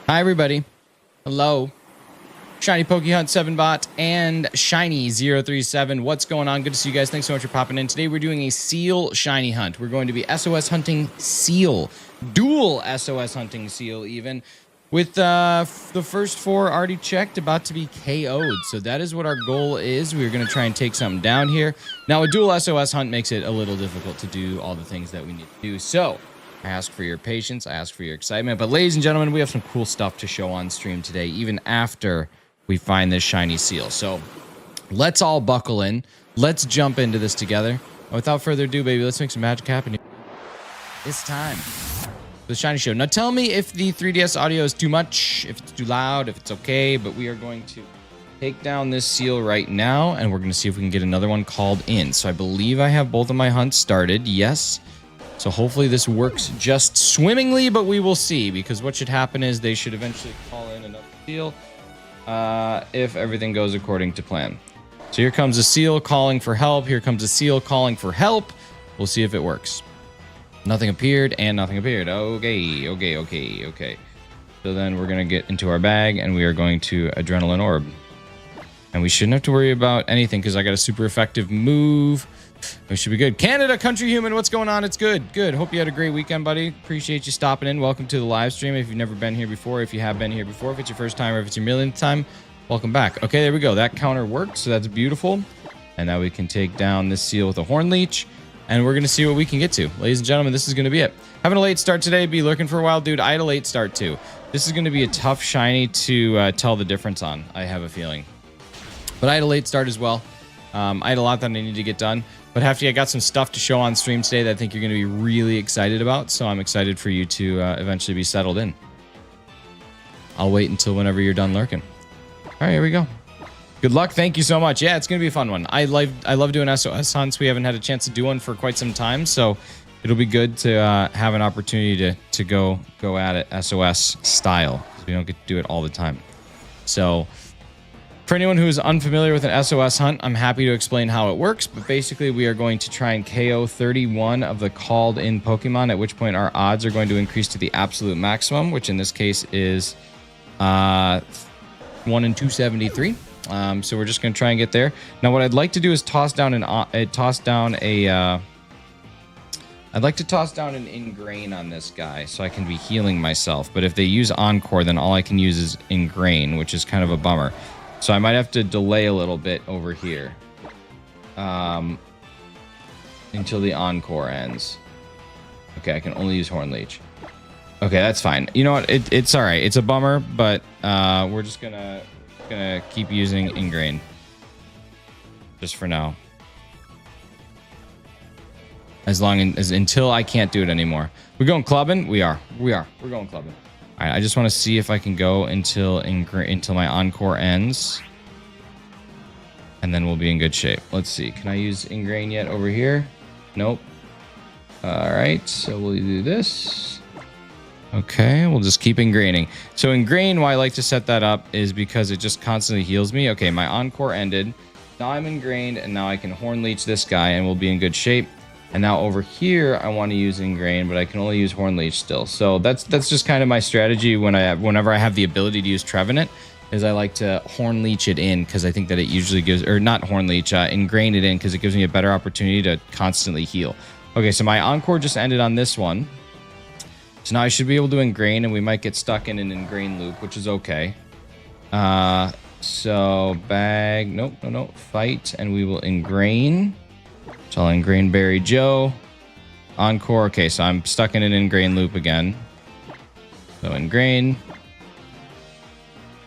Hi, everybody. Hello. Shiny Pokehunt 7bot and Shiny 037. What's going on? Good to see you guys. Thanks so much for popping in. Today, we're doing a Seel Shiny hunt. We're going to be SOS hunting Seel. Dual SOS hunting Seel, even. With the first 4 already checked, about to be KO'd. So that is what our goal is. We're going to try and take something down here. Now, a dual SOS hunt makes it a little difficult to do all the things that we need to do. So I ask for your patience. I ask for your excitement. But ladies and gentlemen, we have some cool stuff to show on stream today, even after we find this shiny Seel. So let's all buckle in. Let's jump into this together. And without further ado, baby, let's make some magic happen. It's time. The shiny show. Now tell me if the 3DS audio is too much, if it's too loud, if it's okay, but we are going to take down this Seel right now, and we're going to see if we can get another one called in. So I believe I have both of my hunts started. Yes. So hopefully this works just swimmingly, but we will see, because what should happen is they should eventually call in another Seel if everything goes according to plan. So here comes a Seel calling for help. Here comes a Seel calling for help. We'll see if it works. Nothing appeared and nothing appeared. Okay. So then we're going to get into our bag and we are going to Adrenaline Orb. And we shouldn't have to worry about anything because I got a super effective move. We should be good. Canada, Country Human, what's going on? It's good. Good. Hope you had a great weekend, buddy. Appreciate you stopping in. Welcome to the live stream. If you've never been here before, if you have been here before, if it's your first time or if it's your millionth time, welcome back. Okay, there we go. That counter worked, so that's beautiful. And now we can take down this Seel with a Horn Leech. And we're going to see what we can get to. Ladies and gentlemen, this is going to be it. Having a late start today. Be lurking for a while. Dude, I had a late start too. This is going to be a tough shiny to tell the difference on, I have a feeling. But I had a late start as well. I had a lot that I need to get done. But Hefty, I got some stuff to show on stream today that I think you're going to be really excited about. So I'm excited for you to eventually be settled in. I'll wait until whenever you're done lurking. All right, here we go. Good luck. Thank you so much. Yeah, it's going to be a fun one. I love doing SOS hunts. We haven't had a chance to do one for quite some time, so it'll be good to have an opportunity to go at it SOS style. We don't get to do it all the time. So for anyone who is unfamiliar with an SOS hunt, I'm happy to explain how it works, but basically we are going to try and KO 31 of the called in Pokemon, at which point our odds are going to increase to the absolute maximum, which in this case is 1 in 273. So we're just going to try and get there. Now, what I'd like to do is toss down an Ingrain on this guy so I can be healing myself. But if they use Encore, then all I can use is Ingrain, which is kind of a bummer. So I might have to delay a little bit over here until the Encore ends. Okay, I can only use Horn Leech. Okay, that's fine. You know what? It's all right. It's a bummer, but we're just gonna keep using Ingrain just for now. as long as until I can't do it anymore. We're going clubbing. We're going clubbing. All right. I just want to see if I can go until my encore ends, and then we'll be in good shape. Let's see. Can I use ingrain yet over here? Nope. All right. So we'll do this. Okay. We'll just keep ingraining. So ingrain, why I like to set that up is because it just constantly heals me. Okay. My encore ended. Now I'm ingrained, and now I can horn leech this guy, and we'll be in good shape. And now over here, I want to use ingrain, but I can only use horn leech still. So that's just kind of my strategy whenever I have the ability to use Trevenant, is I like to horn leech it in, because I think that it usually gives, or not horn leech, ingrain it in, because it gives me a better opportunity to constantly heal. Okay, so my encore just ended on this one. So now I should be able to ingrain, and we might get stuck in an ingrain loop, which is okay. So bag, nope, fight, and we will ingrain. So I'll ingrain Barry Joe. Encore. Okay, so I'm stuck in an ingrain loop again. So ingrain.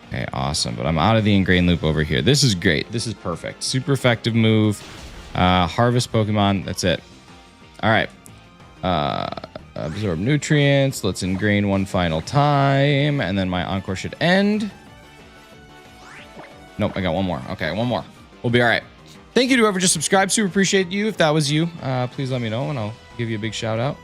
Okay, awesome. But I'm out of the ingrain loop over here. This is great. This is perfect. Super effective move. Harvest Pokemon. That's it. All right. Absorb nutrients. Let's ingrain one final time. And then my encore should end. Nope, I got one more. Okay, one more. We'll be all right. Thank you to whoever just subscribed. Super appreciate you. If that was you, please let me know, and I'll give you a big shout out.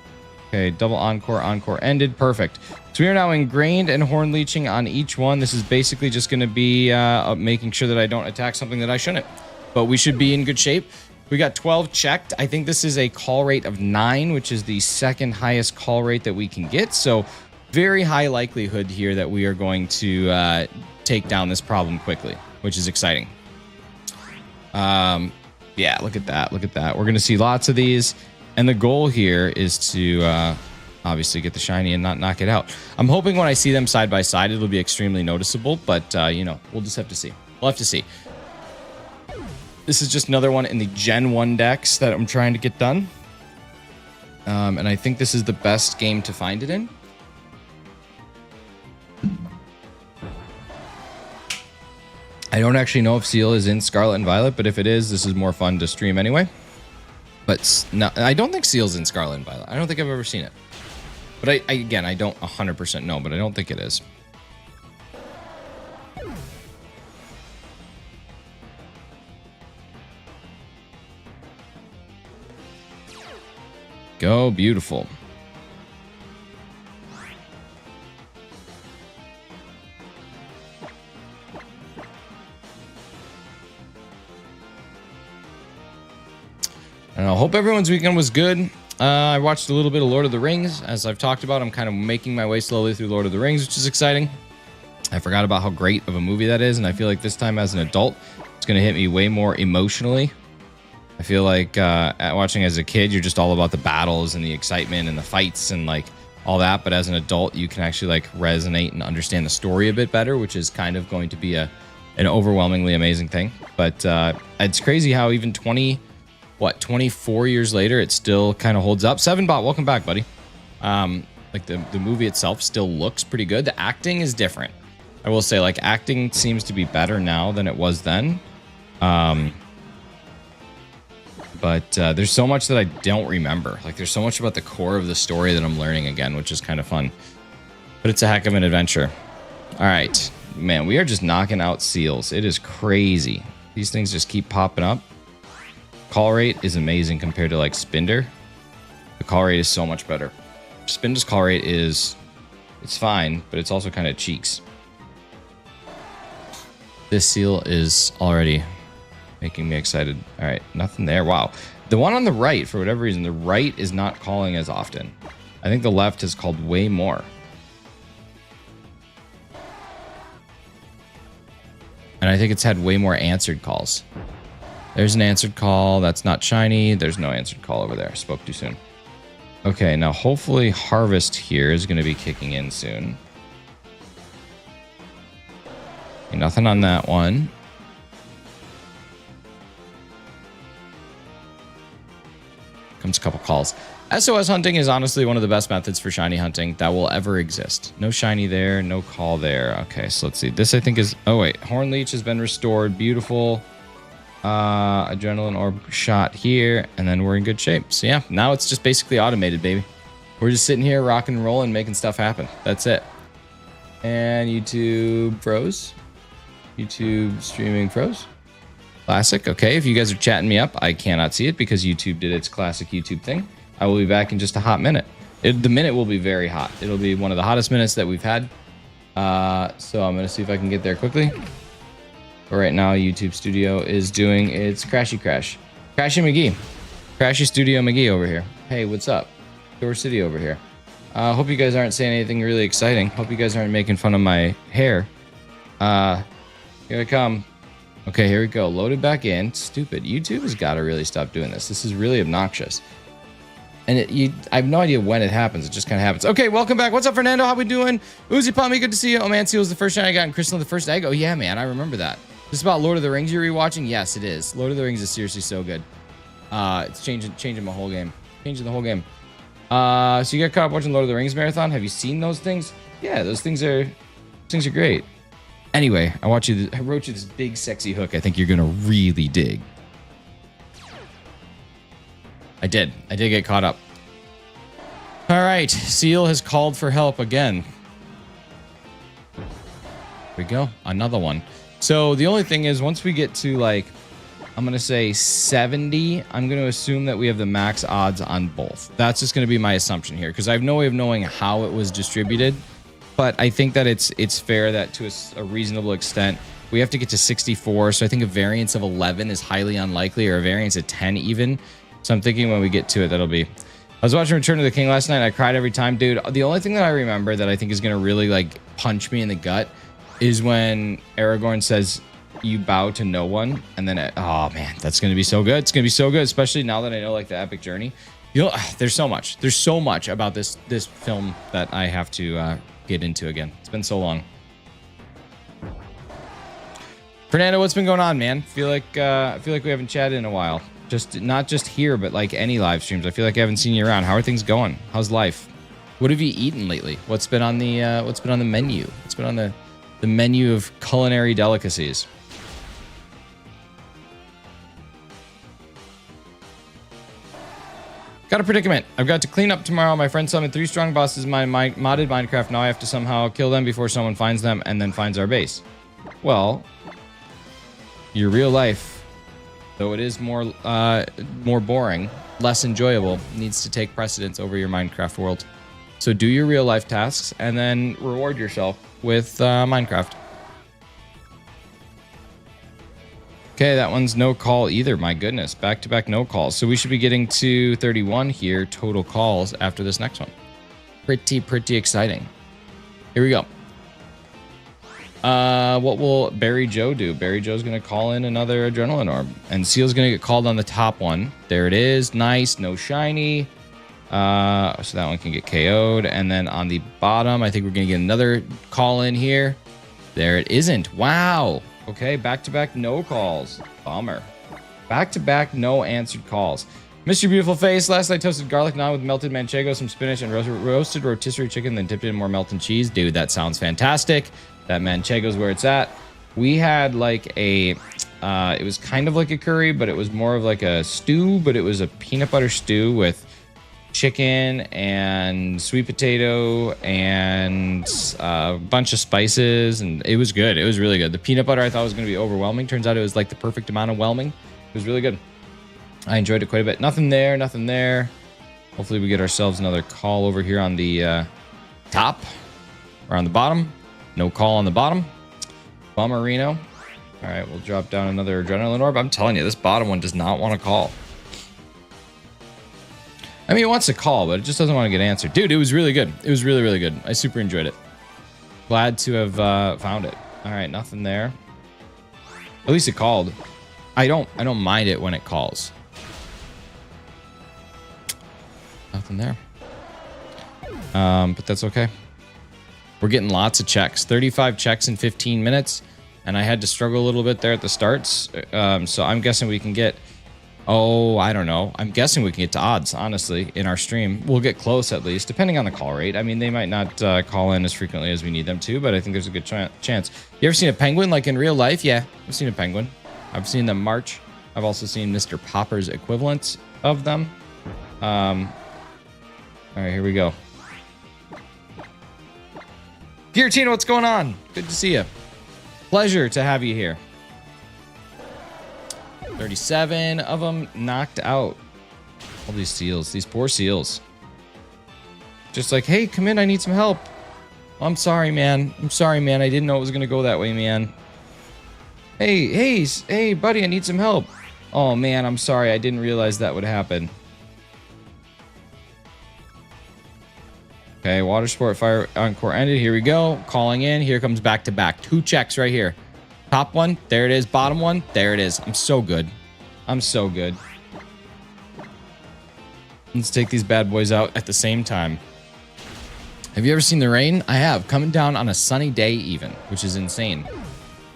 Okay, double encore. Encore ended. Perfect. So we are now ingrained and horn leeching on each one. This is basically just going to be making sure that I don't attack something that I shouldn't. But we should be in good shape. We got 12 checked. I think this is a call rate of 9, which is the second highest call rate that we can get. So very high likelihood here that we are going to take down this problem quickly, which is exciting. Yeah, look at that. Look at that. We're going to see lots of these. And the goal here is to obviously get the shiny and not knock it out. I'm hoping when I see them side by side, it'll be extremely noticeable. But, you know, we'll just have to see. We'll have to see. This is just another one in the Gen 1 decks that I'm trying to get done. And I think this is the best game to find it in. I don't actually know if Seel is in Scarlet and Violet, but if it is, this is more fun to stream anyway. But no, I don't think Seel's in Scarlet and Violet. I don't think I've ever seen it. But again, I don't 100% know, but I don't think it is. Go, beautiful. I hope everyone's weekend was good. I watched a little bit of Lord of the Rings. As I've talked about, I'm kind of making my way slowly through Lord of the Rings, which is exciting. I forgot about how great of a movie that is, and I feel like this time as an adult, it's going to hit me way more emotionally. I feel like watching as a kid, you're just all about the battles and the excitement and the fights and like all that. But as an adult, you can actually like resonate and understand the story a bit better, which is kind of going to be an overwhelmingly amazing thing. But it's crazy how even 24 years later, it still kind of holds up. 7bot, welcome back, buddy. Like the movie itself still looks pretty good. The acting is different. I will say, like, acting seems to be better now than it was then. But there's so much that I don't remember. Like, there's so much about the core of the story that I'm learning again, which is kind of fun. But it's a heck of an adventure. All right. Man, we are just knocking out Seals. It is crazy. These things just keep popping up. Call rate is amazing compared to like Spinder. The call rate is so much better. Spinder's call rate it's fine, but it's also kind of cheeks. This Seel is already making me excited. All right, nothing there. Wow. The one on the right, for whatever reason, the right is not calling as often. I think the left has called way more. And I think it's had way more answered calls. There's an answered call. That's not shiny. There's no answered call over there. Spoke too soon. Okay, now hopefully Harvest here is going to be kicking in soon. Okay, nothing on that one. Comes a couple calls. SOS hunting is honestly one of the best methods for shiny hunting that will ever exist. No shiny there, no call there. Okay, so let's see. This I think is... Oh, wait. Horn Leech has been restored. Beautiful. Adrenaline orb shot here, and then we're in good shape. So yeah, now it's just basically automated, baby. We're just sitting here rocking and rolling, making stuff happen. That's it. And YouTube froze. YouTube streaming froze. Classic. Okay, if you guys are chatting me up, I cannot see it because YouTube did its classic YouTube thing. I will be back in just a hot minute. The minute will be very hot. It'll be one of the hottest minutes that we've had. So I'm going to see if I can get there quickly. But right now, YouTube Studio is doing its Crashy Crash. Crashy McGee. Crashy Studio McGee over here. Hey, what's up? Door City over here. Hope you guys aren't saying anything really exciting. Hope you guys aren't making fun of my hair. Here I come. Okay, here we go. Loaded back in. Stupid. YouTube has got to really stop doing this. This is really obnoxious. And I have no idea when it happens. It just kind of happens. Okay, welcome back. What's up, Fernando? How we doing? Uzi Pommy, good to see you. Oh, man, Seel's the first shine I got, and Crystal the first egg. Oh, yeah, man, I remember that. This is about Lord of the Rings you're rewatching? Yes, it is. Lord of the Rings is seriously so good. It's changing my whole game. Changing the whole game. So you got caught up watching Lord of the Rings marathon? Have you seen those things? Yeah, those things are great. Anyway, I wrote you this big sexy hook I think you're gonna really dig. I did get caught up. All right, Seel has called for help again. Here we go, another one. So the only thing is, once we get to like, I'm gonna say 70, I'm gonna assume that we have the max odds on both. That's just gonna be my assumption here, because I have no way of knowing how it was distributed. But I think that it's fair that to a reasonable extent, we have to get to 64. So I think a variance of 11 is highly unlikely, or a variance of 10 even. So I'm thinking when we get to it, that'll be... I was watching Return of the King last night. I cried every time. Dude, the only thing that I remember that I think is going to really like punch me in the gut is when Aragorn says, you bow to no one. And then, oh man, that's going to be so good. It's going to be so good, especially now that I know like the epic journey. You know, there's so much about this film that I have to... get into again. It's been so long. Fernando, what's been going on, man? I feel like we haven't chatted in a while. Just not just here, but like any live streams. I feel like I haven't seen you around. How are things going? How's life? What have you eaten lately? What's been on the menu? What's been on the menu of culinary delicacies? Got a predicament. I've got to clean up tomorrow. My friend summoned 3 strong bosses in my modded Minecraft. Now I have to somehow kill them before someone finds them and then finds our base. Well, your real life, though it is more boring, less enjoyable, needs to take precedence over your Minecraft world. So do your real life tasks and then reward yourself with Minecraft. Okay, that one's no call either. My goodness, back-to-back no calls. So we should be getting to 31 here, total calls after this next one. Pretty exciting. Here we go. What will Barry Joe do? Barry Joe's going to call in another Adrenaline Orb. And Seel's going to get called on the top one. There it is. Nice. No shiny. So that one can get KO'd. And then on the bottom, I think we're going to get another call in here. There it isn't. Wow. Okay, back-to-back no calls. Bummer. Back-to-back no answered calls. Mr. Beautiful Face, last night toasted garlic naan with melted manchego, some spinach, and roasted rotisserie chicken, then dipped it in more melted cheese. Dude, that sounds fantastic. That manchego's where it's at. We had like a, it was kind of like a curry, but it was more of like a stew, but it was a peanut butter stew with chicken and sweet potato and a bunch of spices, and it was good. It was really good. The peanut butter I thought was going to be overwhelming. Turns out it was like the perfect amount of whelming. It was really good. I enjoyed it quite a bit. Nothing there. Hopefully we get ourselves another call over here on the top or on the bottom. No call on the bottom. Bummerino. All right, we'll drop down another Adrenaline Orb. I'm telling you, this bottom one does not want to call. I mean, it wants to call, but it just doesn't want to get answered. Dude, it was really good. It was really good. I super enjoyed it. Glad to have found it. All right, nothing there. At least it called. I don't mind it when it calls. Nothing there. But that's okay. We're getting lots of checks. 35 checks in 15 minutes. And I had to struggle a little bit there at the starts. So I'm guessing we can get... Oh, I don't know. I'm guessing we can get to odds, honestly, in our stream. We'll get close, at least, depending on the call rate. I mean, they might not call in as frequently as we need them to, but I think there's a good chance. You ever seen a penguin, like in real life? Yeah, I've seen a penguin. I've seen them march. I've also seen Mr. Popper's equivalents of them. All right, here we go. Giratina, what's going on? Good to see you. Pleasure to have you here. 37 of them knocked out. All these seals, these poor seals. Just like, hey, come in, I need some help. I'm sorry, man. I'm sorry, man. I didn't know it was gonna go that way, man. Hey, buddy, I need some help. Oh, man, I'm sorry. I didn't realize that would happen. Okay, water sport fire encore ended. Here we go. Calling in. Here comes back to back. 2 checks right here. Top one. There it is. Bottom one. There it is. I'm so good. I'm so good. Let's take these bad boys out at the same time. Have you ever seen the rain? I have. Coming down on a sunny day even, which is insane.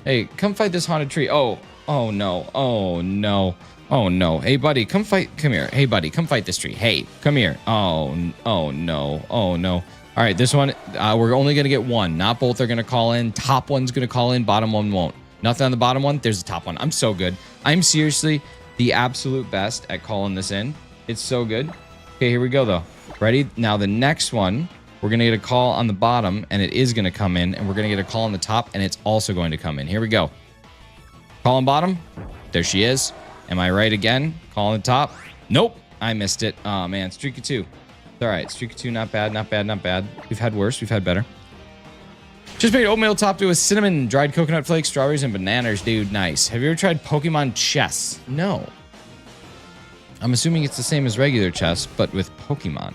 Hey, come fight this haunted tree. Oh no. Oh no. Oh no. Hey buddy, come here. Hey buddy, come fight this tree. Hey, come here. Oh no. Oh no. All right, this one, we're only gonna get one. Not both are gonna call in. Top one's gonna call in, bottom one won't. Nothing on the bottom one, there's the top one. I'm so good. I'm seriously the absolute best at calling this in. It's so good. Okay, here we go though. Ready? Now the next one, we're going to get a call on the bottom, and it is going to come in, and we're going to get a call on the top, and it's also going to come in. Here we go. Call on bottom. There she is. Am I right again? Call on the top. Nope. I missed it. Oh, man. Streak of 2. All right. Streak of 2. Not bad. Not bad. Not bad. We've had worse. We've had better. Just made oatmeal topped with cinnamon, dried coconut flakes, strawberries, and bananas, dude. Nice. Have you ever tried Pokemon chess? No. I'm assuming it's the same as regular chess, but with Pokemon.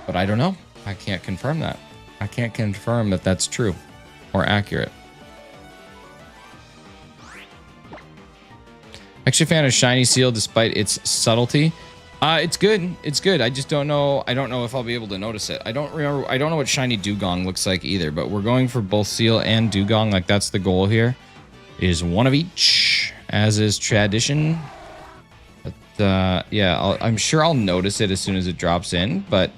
But I don't know. I can't confirm that. I can't confirm that that's true or accurate. Actually, a fan of Shiny Seel despite its subtlety. It's good. It's good. I just don't know. I don't know if I'll be able to notice it. I don't remember. I don't know what Shiny Dugong looks like either. But we're going for both Seel and Dugong. Like that's the goal here. Is one of each, as is tradition. But yeah, I'm sure I'll notice it as soon as it drops in. But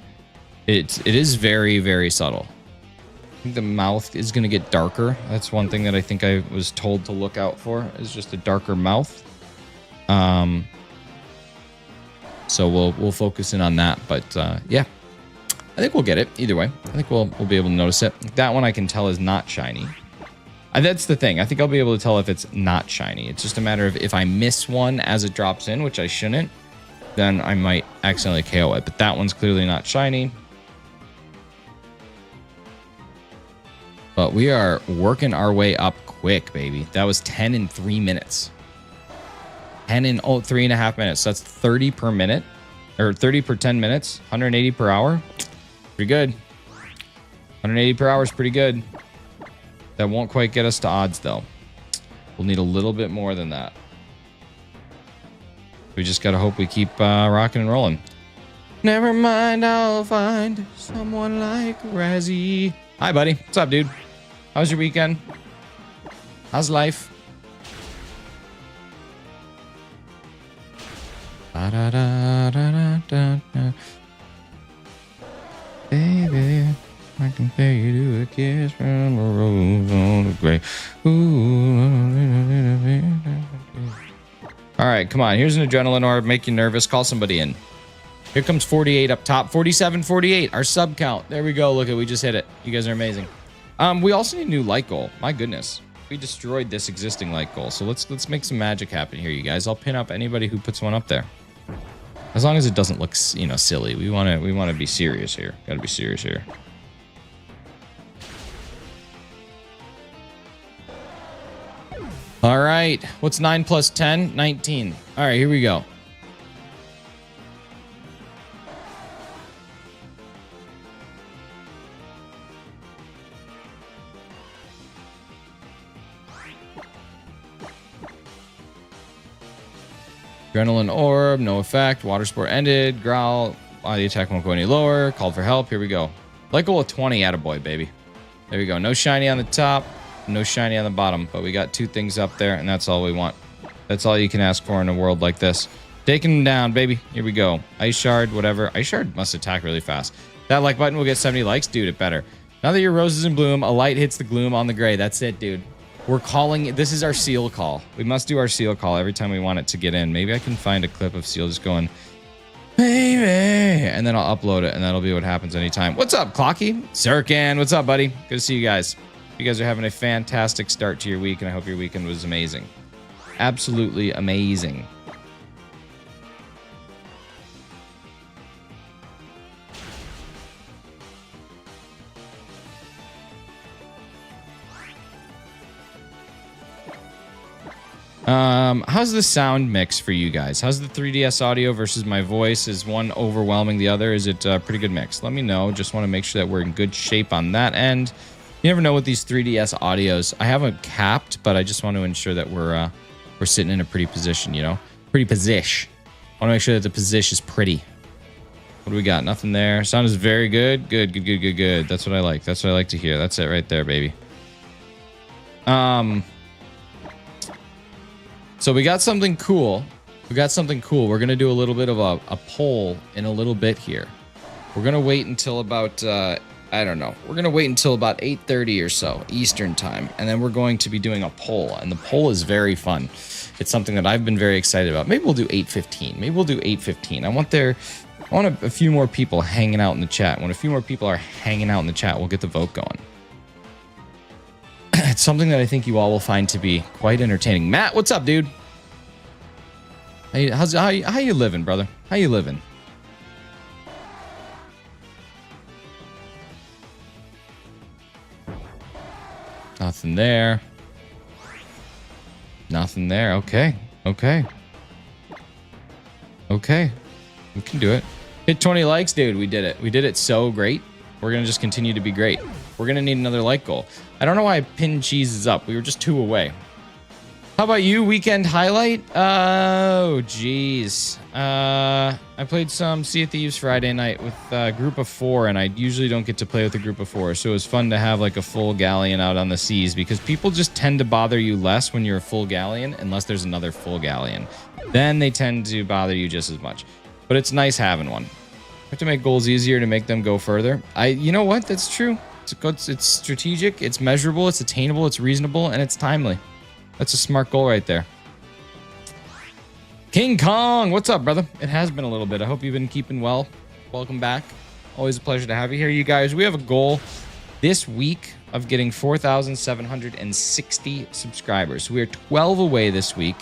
it is very, very subtle. I think the mouth is going to get darker. That's one thing that I think I was told to look out for, is just a darker mouth. So we'll focus in on that. But yeah, I think we'll get it either way. I think we'll be able to notice it. That one I can tell is not shiny. That's the thing. I think I'll be able to tell if it's not shiny. It's just a matter of if I miss one as it drops in, which I shouldn't, then I might accidentally KO it. But that one's clearly not shiny. But we are working our way up quick, baby. That was 10 in 3 minutes. 10 in 3.5 minutes. So that's 30 per minute, or 30 per 10 minutes, 180 per hour. Pretty good. 180 per hour is pretty good. That won't quite get us to odds, though. We'll need a little bit more than that. We just got to hope we keep rocking and rolling. Never mind, I'll find someone like Razzie. Hi, buddy. What's up, dude? How was your weekend? How's life? Da, da, da, da, da, da. Baby, I can pay you to a kiss from a rose on the grave. All right, come on. Here's an adrenaline orb. Make you nervous. Call somebody in. Here comes 48 up top. 47, 48. Our sub count. There we go. Look at, we just hit it. You guys are amazing. We also need a new light goal. My goodness. We destroyed this existing light goal. So let's make some magic happen here, you guys. I'll pin up anybody who puts one up there. As long as it doesn't look, you know, silly. We want to be serious here. Got to be serious here. All right. What's 9 plus 10? 19. All right, here we go. Adrenaline orb, no effect. Water sport ended. Growl. The attack won't go any lower. Called for help. Here we go. Let go of 20. Attaboy, baby. There we go. No shiny on the top. No shiny on the bottom. But we got 2 things up there, and that's all we want. That's all you can ask for in a world like this. Taking them down, baby. Here we go. Ice shard, whatever. Ice shard must attack really fast. That like button will get 70 likes. Dude, it better. Now that your rose is in bloom, a light hits the gloom on the gray. That's it, dude. We're calling it. This is our Seel call. We must do our Seel call every time we want it to get in. Maybe I can find a clip of Seel just going, baby, and then I'll upload it, and that'll be what happens anytime. What's up, Clocky? Sirkan, what's up, buddy? Good to see you guys. You guys are having a fantastic start to your week, and I hope your weekend was amazing. Absolutely amazing. How's the sound mix for you guys? How's the 3DS audio versus my voice? Is one overwhelming the other? Is it a pretty good mix? Let me know. Just want to make sure that we're in good shape on that end. You never know with these 3DS audios. I haven't capped, but I just want to ensure that we're sitting in a pretty position, you know? Pretty position. I want to make sure that the position is pretty. What do we got? Nothing there. Sound is very good. Good. That's what I like. That's what I like to hear. That's it right there, baby. So we got something cool. We're going to do a little bit of a poll in a little bit here. We're going to wait until about, I don't know. We're going to wait until about 8:30 or so Eastern time. And then we're going to be doing a poll. And the poll is very fun. It's something that I've been very excited about. Maybe we'll do 8:15. Maybe we'll do 8:15. I want a few more people hanging out in the chat. When a few more people are hanging out in the chat, we'll get the vote going. It's something that I think you all will find to be quite entertaining. Matt, what's up, dude? Hey, how you living, brother? How you living? Nothing there. Nothing there. Okay. We can do it. Hit 20 likes, dude. We did it. We did it so great. We're going to just continue to be great. We're going to need another like goal. I don't know why Pin Cheese is up. We were just 2 away. How about you? Weekend highlight? Oh, geez. I played some Sea of Thieves Friday night with a group of 4, and I usually don't get to play with a group of 4. So it was fun to have like a full galleon out on the seas because people just tend to bother you less when you're a full galleon unless there's another full galleon. Then they tend to bother you just as much. But it's nice having one. We have to make goals easier to make them go further. You know what? That's true. It's strategic, it's measurable, it's attainable, it's reasonable, and it's timely. That's a smart goal right there. King Kong, what's up, brother? It has been a little bit. I hope you've been keeping well. Welcome back. Always a pleasure to have you here. You guys, we have a goal this week of getting 4,760 subscribers. We are 12 away this week.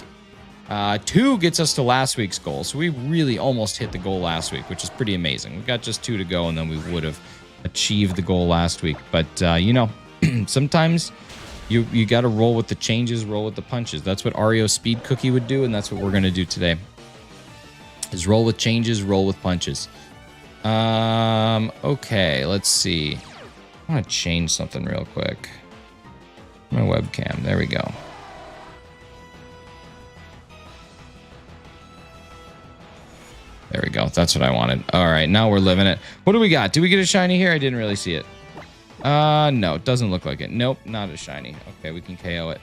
2 gets us to last week's goal. So we really almost hit the goal last week, which is pretty amazing. We've got just 2 to go, and then we would have achieved the goal last week. But, you know, sometimes you got to roll with the changes, roll with the punches. That's what Oreo Speed Cookie would do, and that's what we're going to do today. Is roll with changes, roll with punches. Okay, let's see. I want to change something real quick. My webcam, there we go. There we go. That's what I wanted. All right, now we're living it. What do we got? Do we get a shiny here? I didn't really see it. No, it doesn't look like it. Nope, not a shiny. Okay, we can KO it.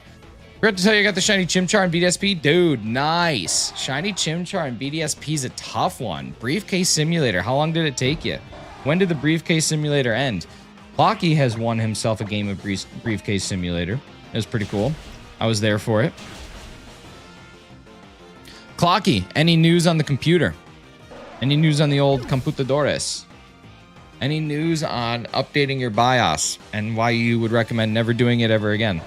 Forgot to tell you I got the shiny Chimchar and BDSP. Dude, nice. Shiny Chimchar and BDSP is a tough one. Briefcase Simulator. How long did it take you? When did the Briefcase Simulator end? Clocky has won himself a game of Briefcase Simulator. It was pretty cool. I was there for it. Clocky, any news on the computer? Any news on the old computadores? Any news on updating your BIOS and why you would recommend never doing it ever again?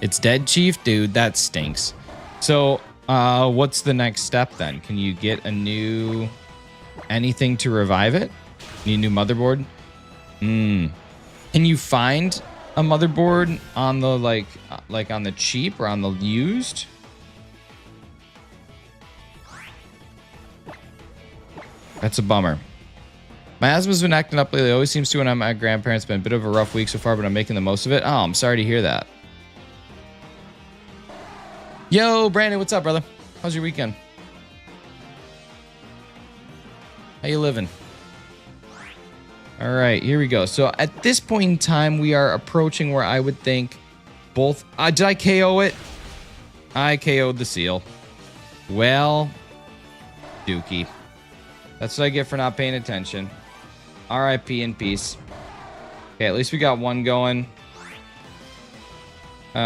It's dead, Chief? Dude, that stinks. So, what's the next step then? Can you get a new anything to revive it? Need a new motherboard? Can you find a motherboard on the like on the cheap or on the used? That's a bummer. My asthma's been acting up lately. It always seems to when I'm at my grandparents. It's been a bit of a rough week so far, but I'm making the most of it. Oh, I'm sorry to hear that. Yo, Brandon, what's up, brother? How's your weekend? How you living? All right, here we go. So at this point in time, we are approaching where I would think both... did I KO it? I KO'd the Seel. Well, Dookie. That's what I get for not paying attention. RIP in peace. Okay, at least we got one going. Did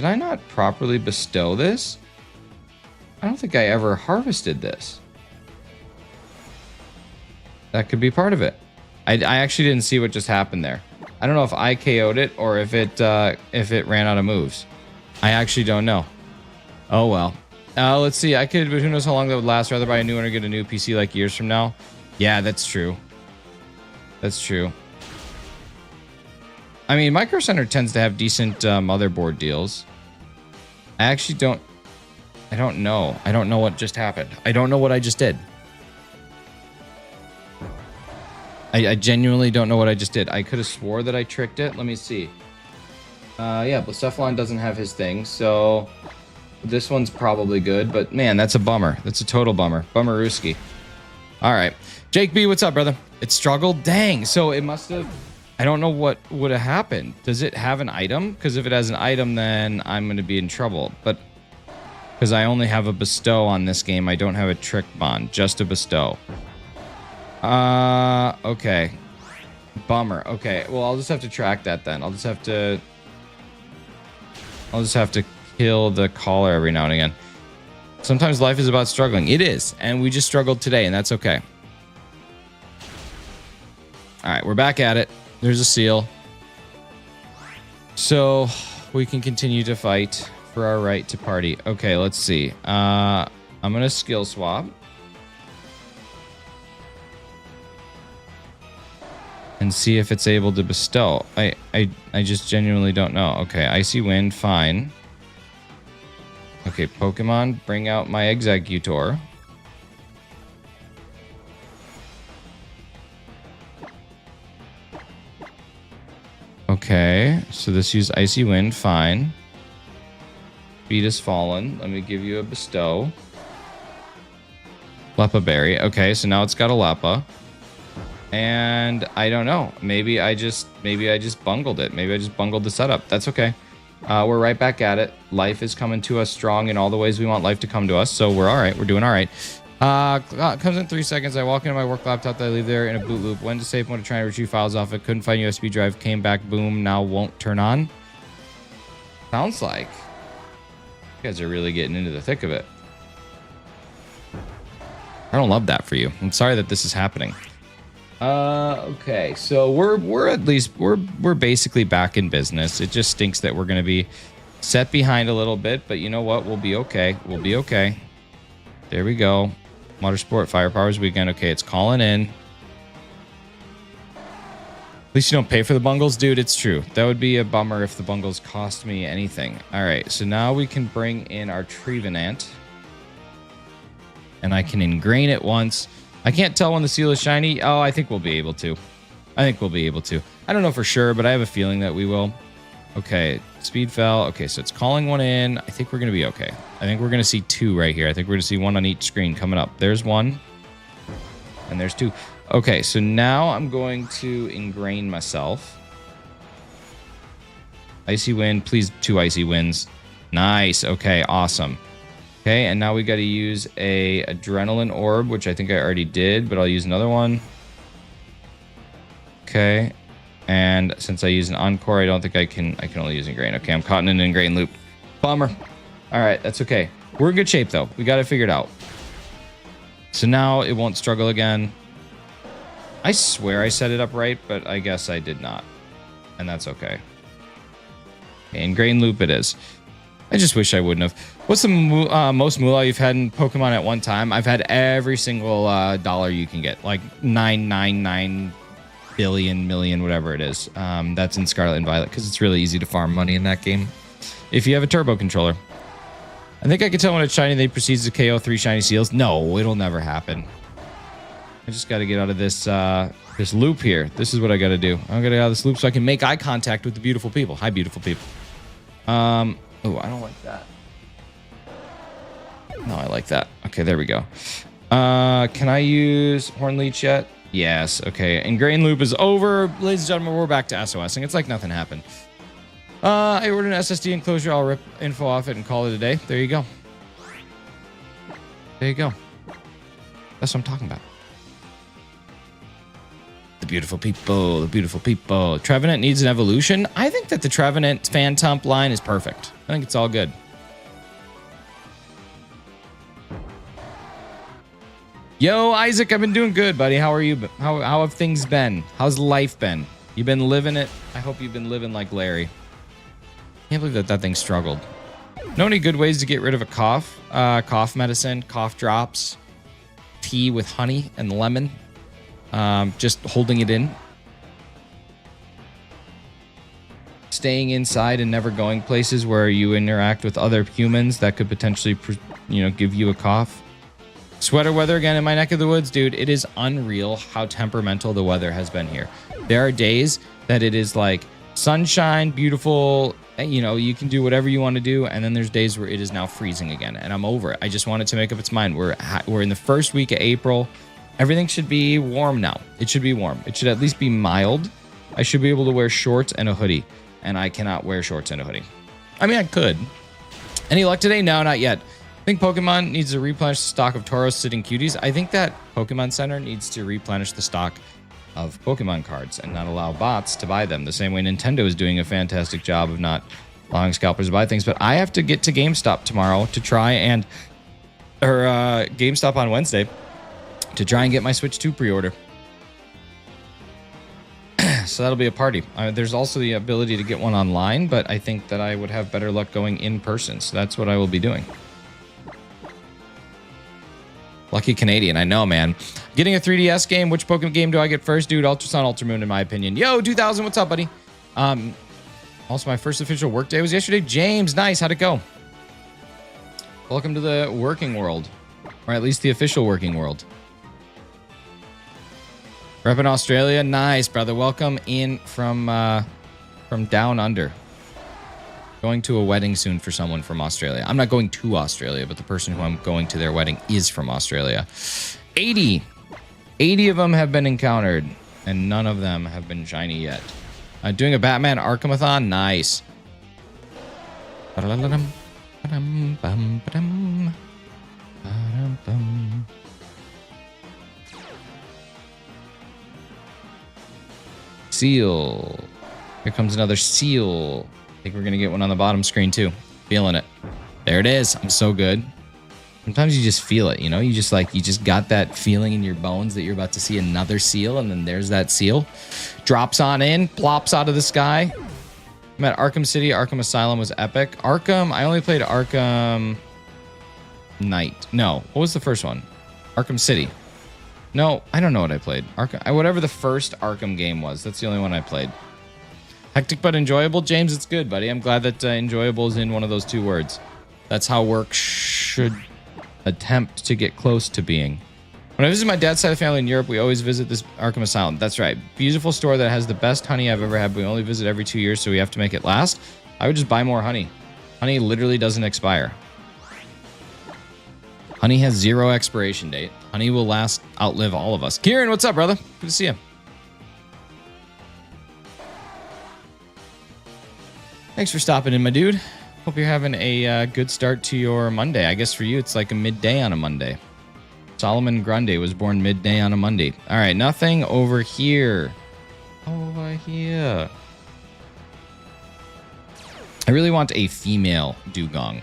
I not properly bestow this? I don't think I ever harvested this. That could be part of it. I actually didn't see what just happened there. I don't know if I KO'd it or if it ran out of moves. I actually don't know. Oh well. Let's see. I could, but who knows how long that would last. Rather buy a new one or get a new PC like years from now. Yeah, that's true. That's true. I mean, Micro Center tends to have decent motherboard deals. I actually don't. I don't know. I don't know what just happened. I don't know what I just did. I genuinely don't know what I just did. I could have swore that I tricked it. Let me see. Yeah, but Cephalon doesn't have his thing, so this one's probably good. But man, that's a bummer. That's a total bummer. Bummerooski. All right, Jake B, what's up, brother? It struggled. Dang. So it must have. I don't know what would have happened. Does it have an item? Because if it has an item, then I'm going to be in trouble. But because I only have a bestow on this game, I don't have a trick bond, just a bestow. Okay. Bummer. Okay, well, I'll just have to track that then. I'll just have to kill the caller every now and again. Sometimes life is about struggling. It is, and we just struggled today, and that's okay. All right, we're back at it. There's a seal. So we can continue to fight for our right to party. Okay, let's see. I'm gonna skill swap. And see if it's able to bestow. I just genuinely don't know. Okay, Icy Wind, fine. Okay, Pokemon, bring out my Executor. Okay, so this used Icy Wind, fine. Speed has fallen. Let me give you a bestow. Leppa Berry. Okay, so now it's got a Leppa. And I don't know. Maybe I just bungled it. Maybe I just bungled the setup. That's okay. We're right back at it. Life is coming to us strong in all the ways we want life to come to us. So we're all right. We're doing all right. Comes in 3 seconds. I walk into my work laptop that I leave there in a boot loop. When to save, when to try and retrieve files off it. Couldn't find USB drive. Came back. Boom. Now won't turn on. Sounds like you guys are really getting into the thick of it. I don't love that for you. I'm sorry that this is happening. Okay, so we're basically back in business. It just stinks that we're gonna be set behind a little bit, but you know what? We'll be okay. We'll be okay. There we go. Motorsport Firepowers weekend. Okay, it's calling in. At least you don't pay for the bungles, dude. It's true. That would be a bummer if the bungles cost me anything. All right, so now we can bring in our Trevenant, and I can ingrain it once. I can't tell when the seal is shiny. Oh, I think we'll be able to. I don't know for sure, but I have a feeling that we will. Okay, speed fell. Okay, so it's calling one in. I think we're going to be okay. I think we're going to see 2 right here. I think we're going to see 1 on each screen coming up. There's 1. And there's 2. Okay, so now I'm going to ingrain myself. Icy Wind. Please, 2 Icy Winds. Nice. Okay, awesome. Okay, and now we got to use a Adrenaline Orb, which I think I already did, but I'll use another one. Okay, and since I use an Encore, I don't think I can only use Ingrain. Okay, I'm caught in an Ingrain loop. Bummer. All right, that's okay. We're in good shape, though. We got it figured out. So now it won't struggle again. I swear I set it up right, but I guess I did not. And that's okay. Okay, Ingrain loop it is. I just wish I wouldn't have. What's the most moolah you've had in Pokemon at one time? I've had every single dollar you can get, like 999 billion million, whatever it is. That's in Scarlet and Violet because it's really easy to farm money in that game if you have a turbo controller. I think I can tell when it's shiny. They proceeds to KO 3 shiny seals. No, it'll never happen. I just got to get out of this this loop here. This is what I got to do. I'm gonna get out of this loop so I can make eye contact with the beautiful people. Hi, beautiful people. Oh, I don't like that. No, I like that. Okay, there we go. Can I use Horn Leech yet? Yes. Okay, Ingrain loop is over. Ladies and gentlemen, we're back to SOSing. It's like nothing happened. I ordered an SSD enclosure. I'll rip info off it and call it a day. There you go. There you go. That's what I'm talking about. The beautiful people, the beautiful people. Trevenant needs an evolution. I think that the Trevenant Phantom line is perfect. I think it's all good. Yo, Isaac, I've been doing good, buddy. How are you? How have things been? How's life been? You been living it? I hope you've been living like Larry. Can't believe that thing struggled. Know any good ways to get rid of a cough? Cough medicine, cough drops, tea with honey and lemon. Just holding it in. Staying inside and never going places where you interact with other humans that could potentially, give you a cough. Sweater weather again in my neck of the woods, dude. It is unreal how temperamental the weather has been here. There are days that it is like sunshine, beautiful, you can do whatever you want to do, and then there's days where it is now freezing again, and I'm over it. I just want it to make up its mind. We're in the first week of April. Everything should be warm now. It should be warm. It should at least be mild. I should be able to wear shorts and a hoodie, and I cannot wear shorts and a hoodie. I mean, I could. Any luck today? No, not yet. I think Pokemon needs to replenish the stock of Tauros sitting cuties. I think that Pokemon Center needs to replenish the stock of Pokemon cards and not allow bots to buy them. The same way Nintendo is doing a fantastic job of not allowing scalpers to buy things. But I have to get to GameStop tomorrow to try GameStop on Wednesday to try and get my Switch 2 pre-order. So that'll be a party. There's also the ability to get one online, but I think that I would have better luck going in person. So that's what I will be doing. Lucky Canadian, I know, man. Getting a 3DS game. Which Pokemon game do I get first? Dude, Ultra Sun, Ultra Moon, in my opinion. Yo, 2000, what's up, buddy? Also, my first official work day was yesterday. James, nice. How'd it go? Welcome to the working world. Or at least the official working world. Repping Australia. Nice, brother. Welcome in from down under. Going to a wedding soon for someone from Australia. I'm not going to Australia, but the person who I'm going to their wedding is from Australia. 80 of them have been encountered, and none of them have been shiny yet. Doing a Batman Arkhamathon. Nice. Seel. Here comes another Seel. I think we're going to get one on the bottom screen too. Feeling it. There it is. I'm so good. Sometimes you just feel it, you just got that feeling in your bones that you're about to see another Seel, and then there's that Seel. Drops on in, plops out of the sky. I'm at Arkham City. Arkham Asylum was epic. Arkham, I only played Arkham Knight. No, what was the first one? Arkham City. No, I don't know what I played. Arkham, whatever the first Arkham game was. That's the only one I played. Hectic but enjoyable. James, it's good, buddy. I'm glad that enjoyable is in one of those two words. That's how work should attempt to get close to being. When I visit my dad's side of the family in Europe, we always visit this Arkham Asylum. That's right. Beautiful store that has the best honey I've ever had. We only visit every 2 years, so we have to make it last. I would just buy more honey. Honey literally doesn't expire. Honey has 0 expiration date. Honey will outlive all of us. Kieran, what's up, brother? Good to see you. Thanks for stopping in, my dude. Hope you're having a good start to your Monday. I guess for you, it's like a midday on a Monday. Solomon Grundy was born midday on a Monday. All right, nothing over here. Over here. I really want a female dugong.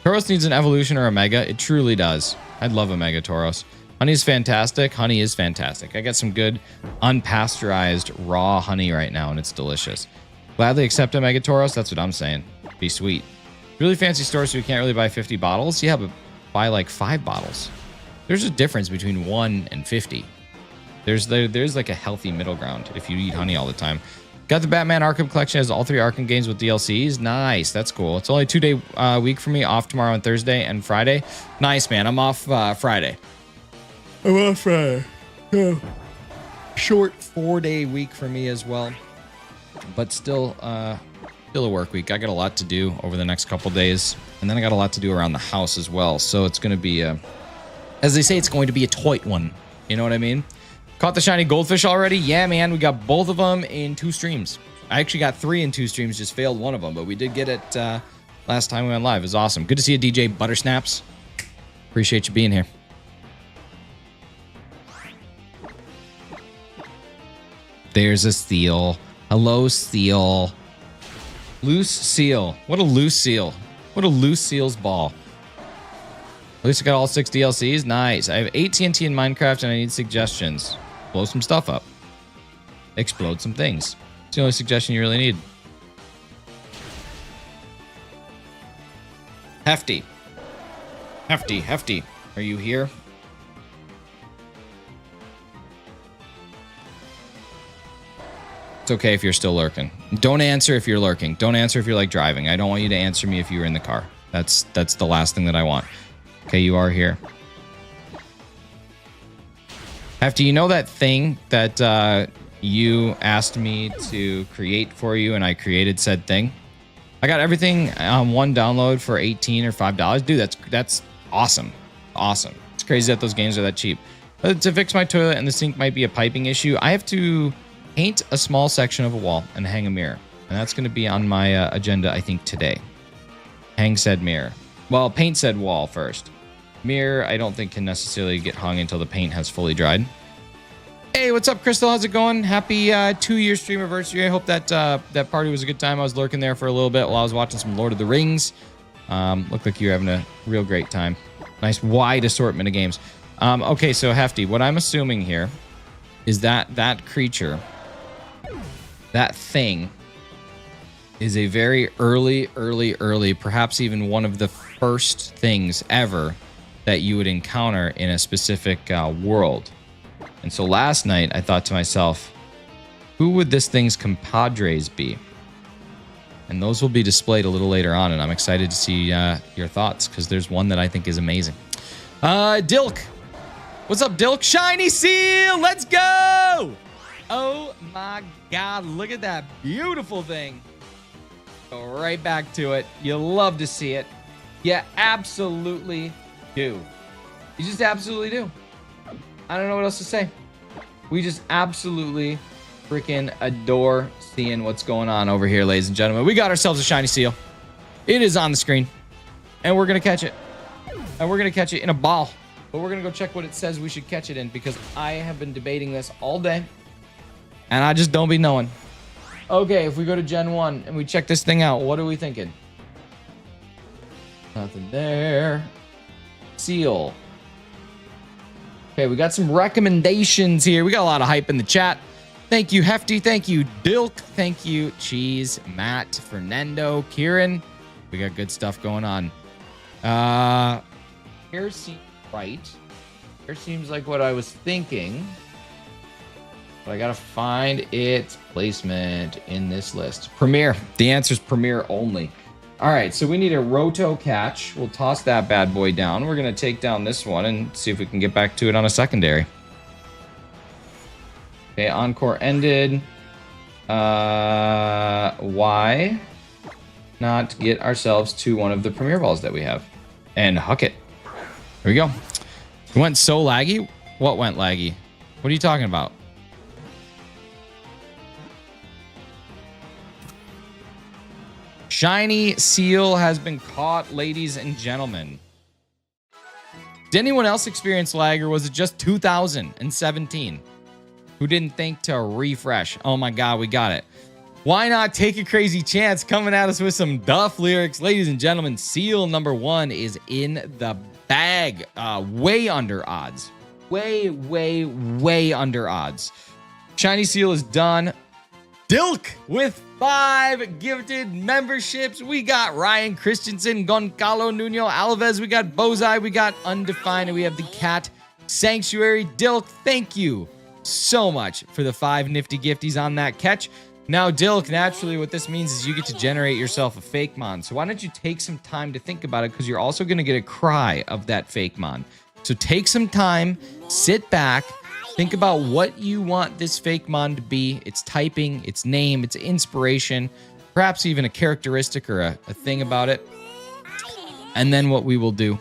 Tauros needs an evolution or a mega. It truly does. I'd love a mega Tauros. Honey is fantastic. Honey is fantastic. I got some good unpasteurized raw honey right now, and it's delicious. Gladly accept a mega Tauros. That's what I'm saying. Be sweet. Really fancy store, so you can't really buy 50 bottles. Yeah, but buy like 5 bottles. There's a difference between 1 and 50. There's like a healthy middle ground if you eat honey all the time. Got the Batman Arkham collection. Has all 3 Arkham games with DLCs. Nice. That's cool. It's only a 2-day week for me. Off tomorrow and Thursday and Friday. Nice, man. I'm off Friday. I'm off Friday. Short 4-day week for me as well. But still a work week. I got a lot to do over the next couple days. And then I got a lot to do around the house as well. So it's going to be, as they say, it's going to be a tight one. You know what I mean? Caught the shiny goldfish already? Yeah, man. We got both of them in 2 streams. I actually got 3 in 2 streams, just failed one of them, but we did get it last time we went live. It was awesome. Good to see you, DJ Buttersnaps. Appreciate you being here. There's a Seel. Hello, Seel. Loose Seel. What a loose Seel. What a loose Seel's ball. At least I got all 6 DLCs. Nice. I have 8 TNT in Minecraft and I need suggestions. Blow some stuff up. Explode some things. It's the only suggestion you really need. Hefty. Hefty, Hefty. Are you here? It's okay if you're still lurking. Don't answer if you're lurking. Don't answer if you're like driving. I don't want you to answer me if you were in the car. That's the last thing that I want. Okay, you are here. Hefty, you know that thing that you asked me to create for you and I created said thing? I got everything on one download for $18 or $5. Dude, that's awesome. Awesome. It's crazy that those games are that cheap. But to fix my toilet and the sink might be a piping issue, I have to paint a small section of a wall and hang a mirror. And that's going to be on my agenda, I think, today. Hang said mirror. Well, paint said wall first. Mirror, I don't think can necessarily get hung until the paint has fully dried. Hey, what's up, Crystal? How's it going? Happy 2-year stream anniversary. I hope that that party was a good time. I was lurking there for a little bit while I was watching some Lord of the Rings. Looked like you were having a real great time. Nice wide assortment of games. Okay, so Hefty, what I'm assuming here is that that creature, that thing, is a very early, perhaps even one of the first things ever that you would encounter in a specific world. And so last night I thought to myself, who would this thing's compadres be? And those will be displayed a little later on, and I'm excited to see your thoughts, because there's one that I think is amazing. Dilk. What's up, Dilk? Shiny Seel, let's go! Oh my God, look at that beautiful thing. Go right back to it. You love to see it. You absolutely do. You just absolutely do. I don't know what else to say. We just absolutely freaking adore seeing what's going on over here, ladies and gentlemen. We got ourselves a shiny Seel. It is on the screen. And we're going to catch it. And we're going to catch it in a ball. But we're going to go check what it says we should catch it in, because I have been debating this all day. And I just don't be knowing. Okay, if we go to Gen 1 and we check this thing out, what are we thinking? Nothing there. Seel. Okay, we got some recommendations here. We got a lot of hype in the chat. Thank you, Hefty. Thank you, Dilk. Thank you, Cheese, Matt, Fernando, Kieran. We got good stuff going on. Here seems right. Here seems like what I was thinking. But I gotta find its placement in this list. Premier. The answer is Premier only. All right, so we need a Roto catch. We'll toss that bad boy down. We're going to take down this one and see if we can get back to it on a secondary. Okay, Encore ended. Why not get ourselves to one of the Premier Balls that we have? And huck it. There we go. It went so laggy. What went laggy? What are you talking about? Shiny Seel has been caught, ladies and gentlemen. Did anyone else experience lag, or was it just 2017 who didn't think to refresh? Oh my God, we got it. Why not take a crazy chance coming at us with some Duff lyrics? Ladies and gentlemen, Seel number 1 is in the bag. Way under odds. Way under odds. Shiny Seel is done. Dilk with 5 gifted memberships. We got Ryan Christensen, Goncalo Nuno Alves. We got Bozai. We got Undefined. And we have the Cat Sanctuary. Dilk, thank you so much for the 5 nifty gifties on that catch. Now, Dilk, naturally, what this means is you get to generate yourself a fakemon. So why don't you take some time to think about it, because you're also going to get a cry of that fakemon. So take some time, sit back, think about what you want this fakemon to be, its typing, its name, its inspiration, perhaps even a characteristic or a thing about it. And then what we will do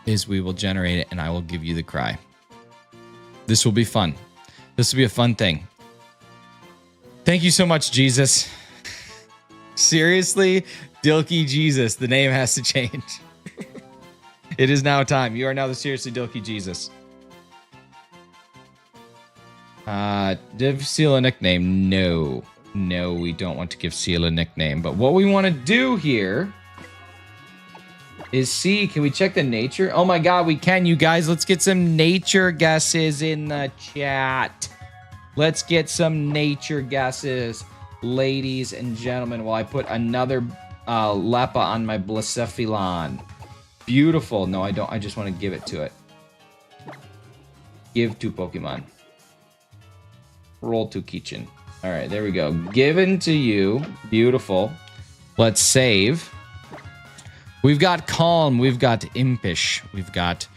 is we will generate it and I will give you the cry. This will be fun. This will be a fun thing. Thank you so much, Jesus. Seriously, Dilky Jesus. The name has to change. It is now time. You are now the Seriously Dilky Jesus. Give Seel a nickname. No. No, we don't want to give Seel a nickname. But what we want to do here is see, can we check the nature? Oh my god, we can, you guys. Let's get some nature guesses in the chat. Let's get some nature guesses, ladies and gentlemen, while I put another Lepa on my Blacephalon. Beautiful. No, I don't. I just want to give it to it. Give to Pokemon. Roll to kitchen. All right, there we go. Given to you. Beautiful. Let's save. We've got calm. We've got impish. We've got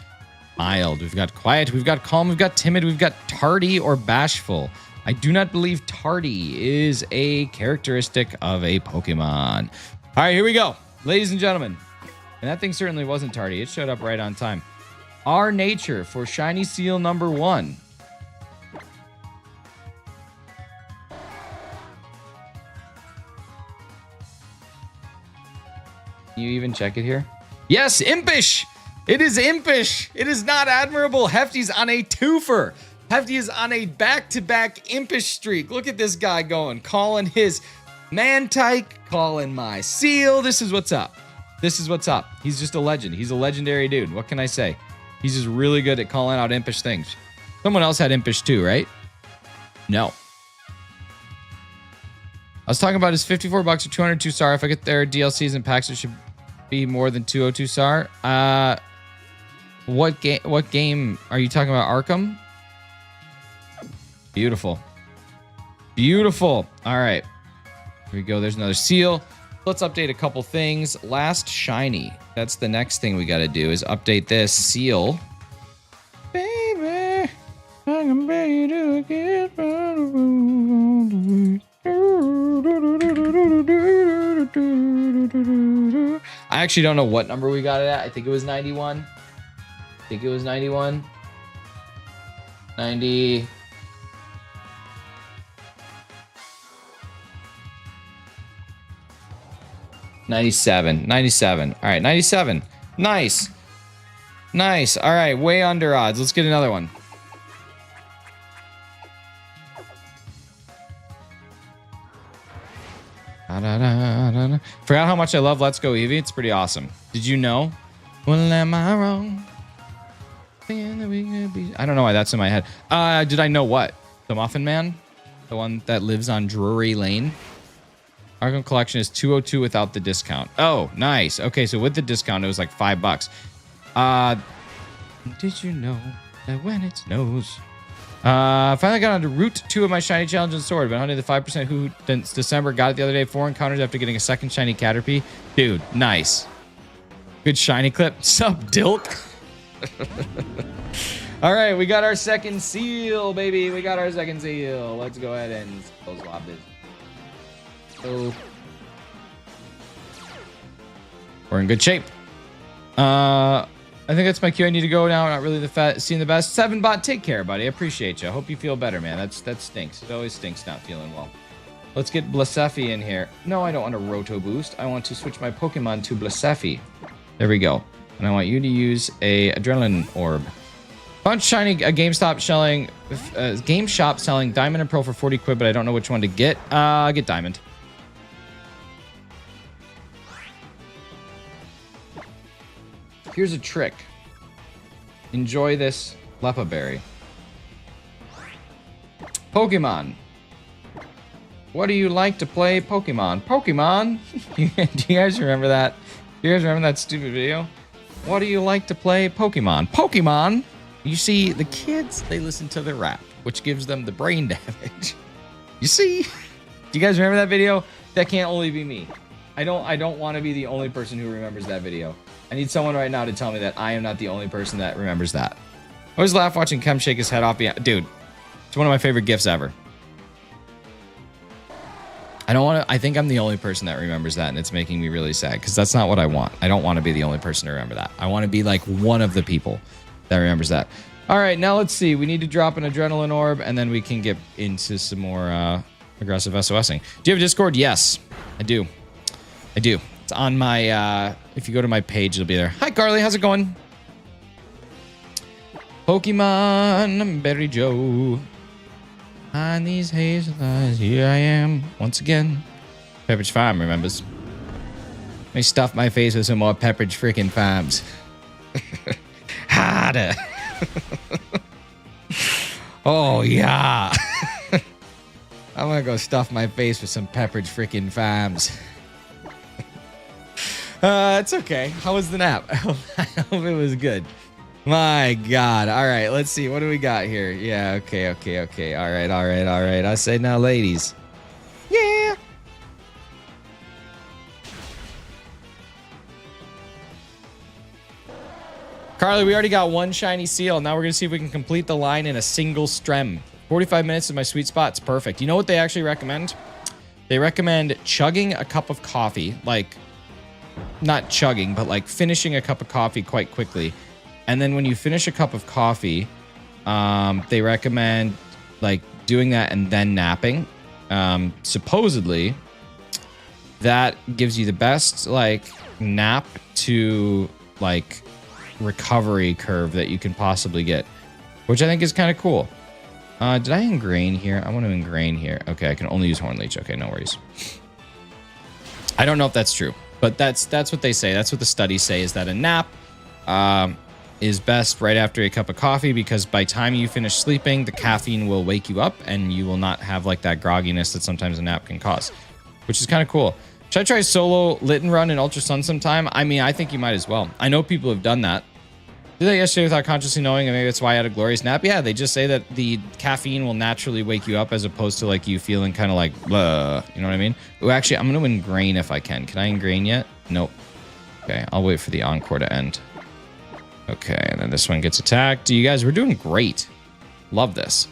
mild. We've got quiet. We've got calm. We've got timid. We've got tardy or bashful. I do not believe tardy is a characteristic of a Pokemon. All right, here we go. Ladies and gentlemen. And that thing certainly wasn't tardy. It showed up right on time. Our nature for Shiny Seel number 1. Can you even check it here? Yes, impish. It is impish. It is not admirable. Hefty's on a twofer. Hefty is on a back-to-back impish streak. Look at this guy going. Calling his Mantike. Calling my Seel. This is what's up. This is what's up. He's just a legend. He's a legendary dude. What can I say? He's just really good at calling out impish things. Someone else had impish too, right? No. I was talking about his 54 bucks or 202 SAR. If I get their DLCs and packs, it should be more than 202 SAR. What game are you talking about? Arkham? Beautiful. Beautiful. All right. Here we go. There's another Seel. Let's update a couple things. Last shiny. That's the next thing we got to do is update this Seel. Baby, I can beg you to get I actually don't know what number we got it at. I think it was 91. I think it was 91. 90. $97. All right, 97. Nice. Nice. All right, way under odds. Let's get another one. Forgot how much I love Let's Go Eevee. It's pretty awesome. Did you know? Well, am I wrong? I don't know why that's in my head. Did I know what? The Muffin Man? The one that lives on Drury Lane? Arkham Collection is 202 without the discount. Oh, nice. Okay, so with the discount, it was like $5. Did you know that when it snows? Finally got on to Route 2 of my Shiny Challenge and Sword. Been hunting the 5% who since December. Got it the other day. 4 encounters after getting a second Shiny Caterpie. Dude, nice. Good Shiny clip. Sup, Dilk? All right, we got our second Seel, baby. We got our second Seel. Let's go ahead and swap this. So we're in good shape. I think that's my cue. I need to go now. Not really seeing the best. 7bot, take care, buddy. I appreciate you. I hope you feel better, man. That stinks. It always stinks not feeling well. Let's get Blacephalon in here. No, I don't want a Roto Boost. I want to switch my Pokemon to Blacephalon. There we go. And I want you to use a Adrenaline Orb. Bunch shiny a GameStop selling Game Shop selling Diamond and Pearl for 40 quid, but I don't know which one to get. Get Diamond. Here's a trick. Enjoy this Lepa Berry. Pokemon. What do you like to play Pokemon? Pokemon? Do you guys remember that? Do you guys remember that stupid video? What do you like to play Pokemon? Pokemon? You see, the kids, they listen to the rap, which gives them the brain damage. You see? Do you guys remember that video? That can't only be me. I don't want to be the only person who remembers that video. I need someone right now to tell me that I am not the only person that remembers that. I always laugh watching Kem shake his head off. Dude, it's one of my favorite gifs ever. I think I'm the only person that remembers that, and it's making me really sad, because that's not what I want. I don't want to be the only person to remember that. I want to be like one of the people that remembers that. All right, now let's see. We need to drop an Adrenaline Orb, and then we can get into some more aggressive SOSing. Do you have a Discord? Yes, I do. I do. It's on my, if you go to my page, it'll be there. Hi, Carly. How's it going? Pokemon Berry Joe. On these hazel eyes, here I am once again. Pepperidge Farm remembers. Let me stuff my face with some more Pepperidge freaking Farms. Harder. Oh, yeah. I'm gonna go stuff my face with some Pepperidge freaking Farms. It's okay. How was the nap? I hope it was good. My God. All right, let's see. What do we got here? Yeah, okay. All right. I say now, ladies. Yeah. Carly, we already got one shiny Seel. Now we're going to see if we can complete the line in a single strem. 45 minutes is my sweet spot. It's perfect. You know what they actually recommend? They recommend chugging a cup of coffee, like not chugging, but like finishing a cup of coffee quite quickly. And then when you finish a cup of coffee, they recommend like doing that and then napping. Supposedly, that gives you the best like nap to like recovery curve that you can possibly get, which I think is kind of cool. Did I ingrain here? I want to ingrain here. Okay, I can only use Horn Leech. Okay, no worries. I don't know if that's true, but that's what they say. That's what the studies say, is that a nap is best right after a cup of coffee, because by the time you finish sleeping, the caffeine will wake you up and you will not have like that grogginess that sometimes a nap can cause, which is kind of cool. Should I try solo Litten Run in Ultra Sun sometime? I mean, I think you might as well. I know people have done that. Did that yesterday without consciously knowing, and maybe that's why I had a glorious nap? Yeah, they just say that the caffeine will naturally wake you up as opposed to like you feeling kind of like, blah, you know what I mean? Oh, actually, I'm going to ingrain if I can. Can I ingrain yet? Nope. Okay, I'll wait for the Encore to end. Okay, and then this one gets attacked. You guys, we're doing great. Love this.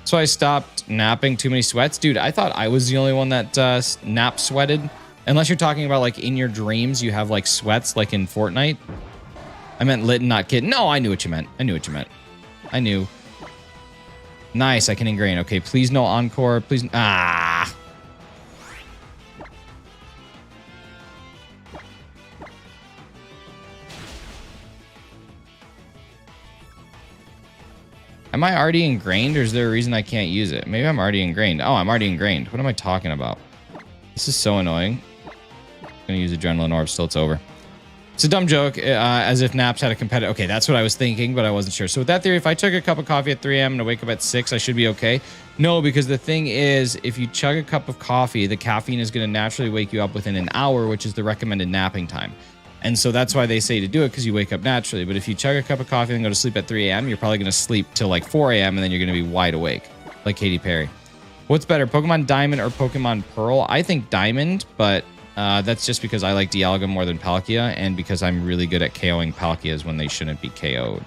So I stopped napping too many sweats. Dude, I thought I was the only one that nap sweated. Unless you're talking about like in your dreams, you have like sweats like in Fortnite. I meant Litten, not kid. No, I knew what you meant. I knew. Nice, I can ingrain. Okay, please no Encore. Please. Ah. Am I already ingrained, or is there a reason I can't use it? Maybe I'm already ingrained. Oh, I'm already ingrained. What am I talking about? This is so annoying. I'm gonna use Adrenaline Orb till it's over. It's a dumb joke, as if naps had a competitive... Okay, that's what I was thinking, but I wasn't sure. So with that theory, if I took a cup of coffee at 3 a.m. and I wake up at 6, I should be okay? No, because the thing is, if you chug a cup of coffee, the caffeine is going to naturally wake you up within an hour, which is the recommended napping time. And so that's why they say to do it, because you wake up naturally. But if you chug a cup of coffee and go to sleep at 3 a.m., you're probably going to sleep till like 4 a.m. and then you're going to be wide awake, like Katy Perry. What's better, Pokemon Diamond or Pokemon Pearl? I think Diamond, but that's just because I like Dialga more than Palkia, and because I'm really good at KOing Palkias when they shouldn't be KO'd.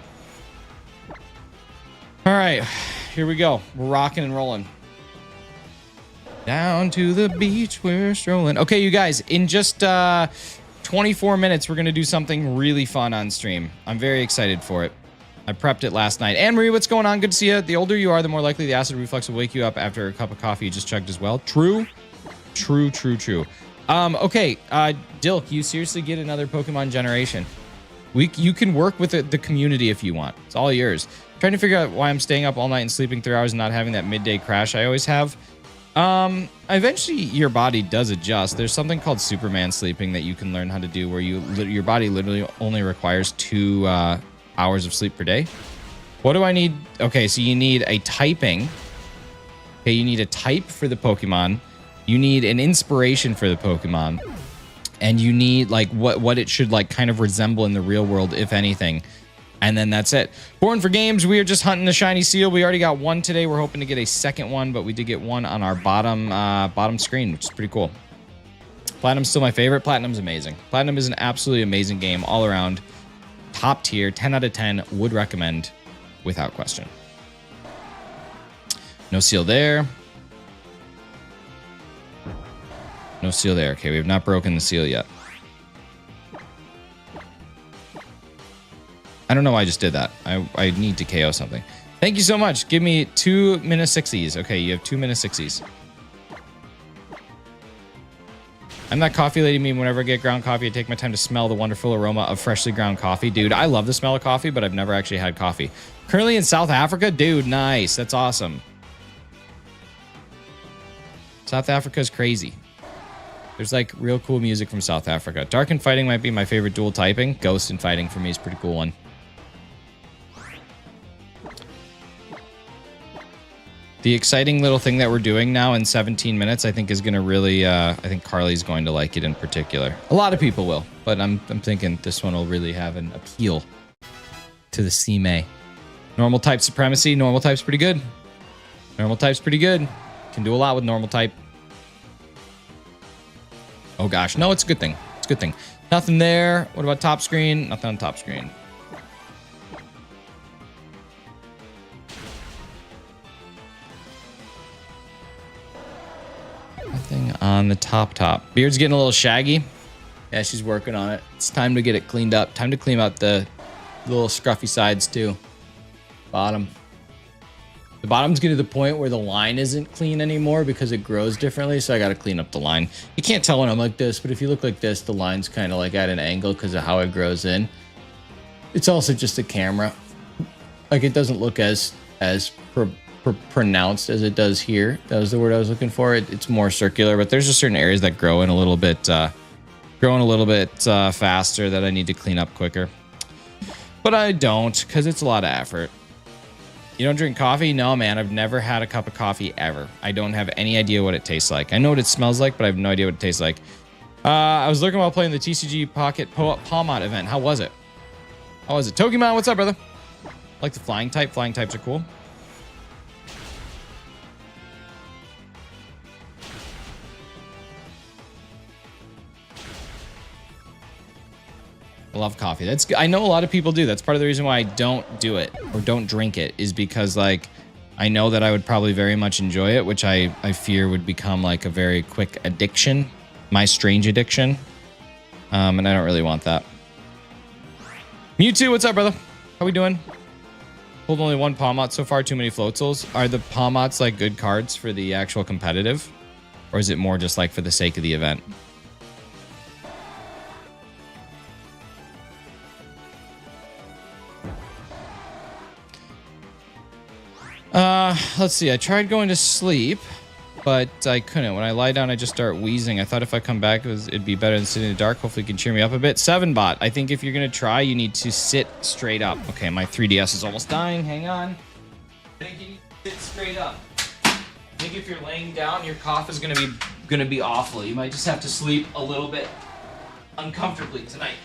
All right, here we go. We're rocking and rolling. Down to the beach we're strolling. Okay, you guys, in just 24 minutes, we're going to do something really fun on stream. I'm very excited for it. I prepped it last night. Anne-Marie, what's going on? Good to see you. The older you are, the more likely the acid reflux will wake you up after a cup of coffee you just chugged as well. True. True. Okay, Dilk, you seriously get another Pokemon generation. You can work with the community if you want. It's all yours. Trying to figure out why I'm staying up all night and sleeping 3 hours and not having that midday crash I always have. Eventually your body does adjust. There's something called Superman sleeping that you can learn how to do, where your body literally only requires 2 hours of sleep per day. What do I need? Okay, so you need a typing. Okay, you need a type for the Pokemon. You need an inspiration for the Pokemon. And you need like what it should like kind of resemble in the real world, if anything. And then that's it. Born for Games, we are just hunting the shiny Seel. We already got one today. We're hoping to get a second one, but we did get one on our bottom screen, which is pretty cool. Platinum's still my favorite. Platinum's amazing. Platinum is an absolutely amazing game all around. Top tier, 10 out of 10, would recommend without question. No Seel there. No Seel there. Okay, we have not broken the Seel yet. I don't know why I just did that. I need to KO something. Thank you so much. Give me 2 Minnesixes. Okay, you have 2 Minnesixes. I'm that coffee lady meme. Whenever I get ground coffee, I take my time to smell the wonderful aroma of freshly ground coffee. Dude, I love the smell of coffee, but I've never actually had coffee. Currently in South Africa? Dude, nice. That's awesome. South Africa is crazy. There's like real cool music from South Africa. Dark and fighting might be my favorite dual typing. Ghost and fighting for me is a pretty cool one. The exciting little thing that we're doing now in 17 minutes, I think is going to really, I think Carly's going to like it in particular. A lot of people will, but I'm thinking this one will really have an appeal to the CMA. Normal type supremacy. Normal type's pretty good. Normal type's pretty good. Can do a lot with normal type. Oh gosh, no, it's a good thing. It's a good thing. Nothing there. What about top screen? Nothing on top screen. Nothing on the top. Beard's getting a little shaggy. Yeah, she's working on it. It's time to get it cleaned up. Time to clean out the little scruffy sides too. Bottom. The bottom's getting to the point where the line isn't clean anymore because it grows differently, so I got to clean up the line. You can't tell when I'm like this, but if you look like this, the line's kind of like at an angle because of how it grows in. It's also just a camera. Like, it doesn't look as pronounced as it does here. That was the word I was looking for. It's more circular, but there's just certain areas that grow in a little bit, faster that I need to clean up quicker. But I don't, because it's a lot of effort. You don't drink coffee? No, man. I've never had a cup of coffee ever. I don't have any idea what it tastes like. I know what it smells like, but I have no idea what it tastes like. I was looking while playing the TCG Pocket Palmot event. How was it? How was it? Pokemon, what's up, brother? I like the flying type. Flying types are cool. I love coffee. I know a lot of people do. That's part of the reason why I don't do it or don't drink it, is because like I know that I would probably very much enjoy it, which I fear would become like a very quick addiction, my strange addiction. And I don't really want that. Mewtwo, what's up, brother? How we doing? Pulled only one Palmot so far, too many Floatzels. Are the Palmots like good cards for the actual competitive? Or is it more just like for the sake of the event? Let's see. I tried going to sleep, but I couldn't. When I lie down, I just start wheezing. I thought if I come back, it'd be better than sitting in the dark. Hopefully it can cheer me up a bit. 7bot. I think if you're going to try, you need to sit straight up. Okay, my 3DS is almost dying. Hang on. I think you need to sit straight up. I think if you're laying down, your cough is going to be awful. You might just have to sleep a little bit uncomfortably tonight.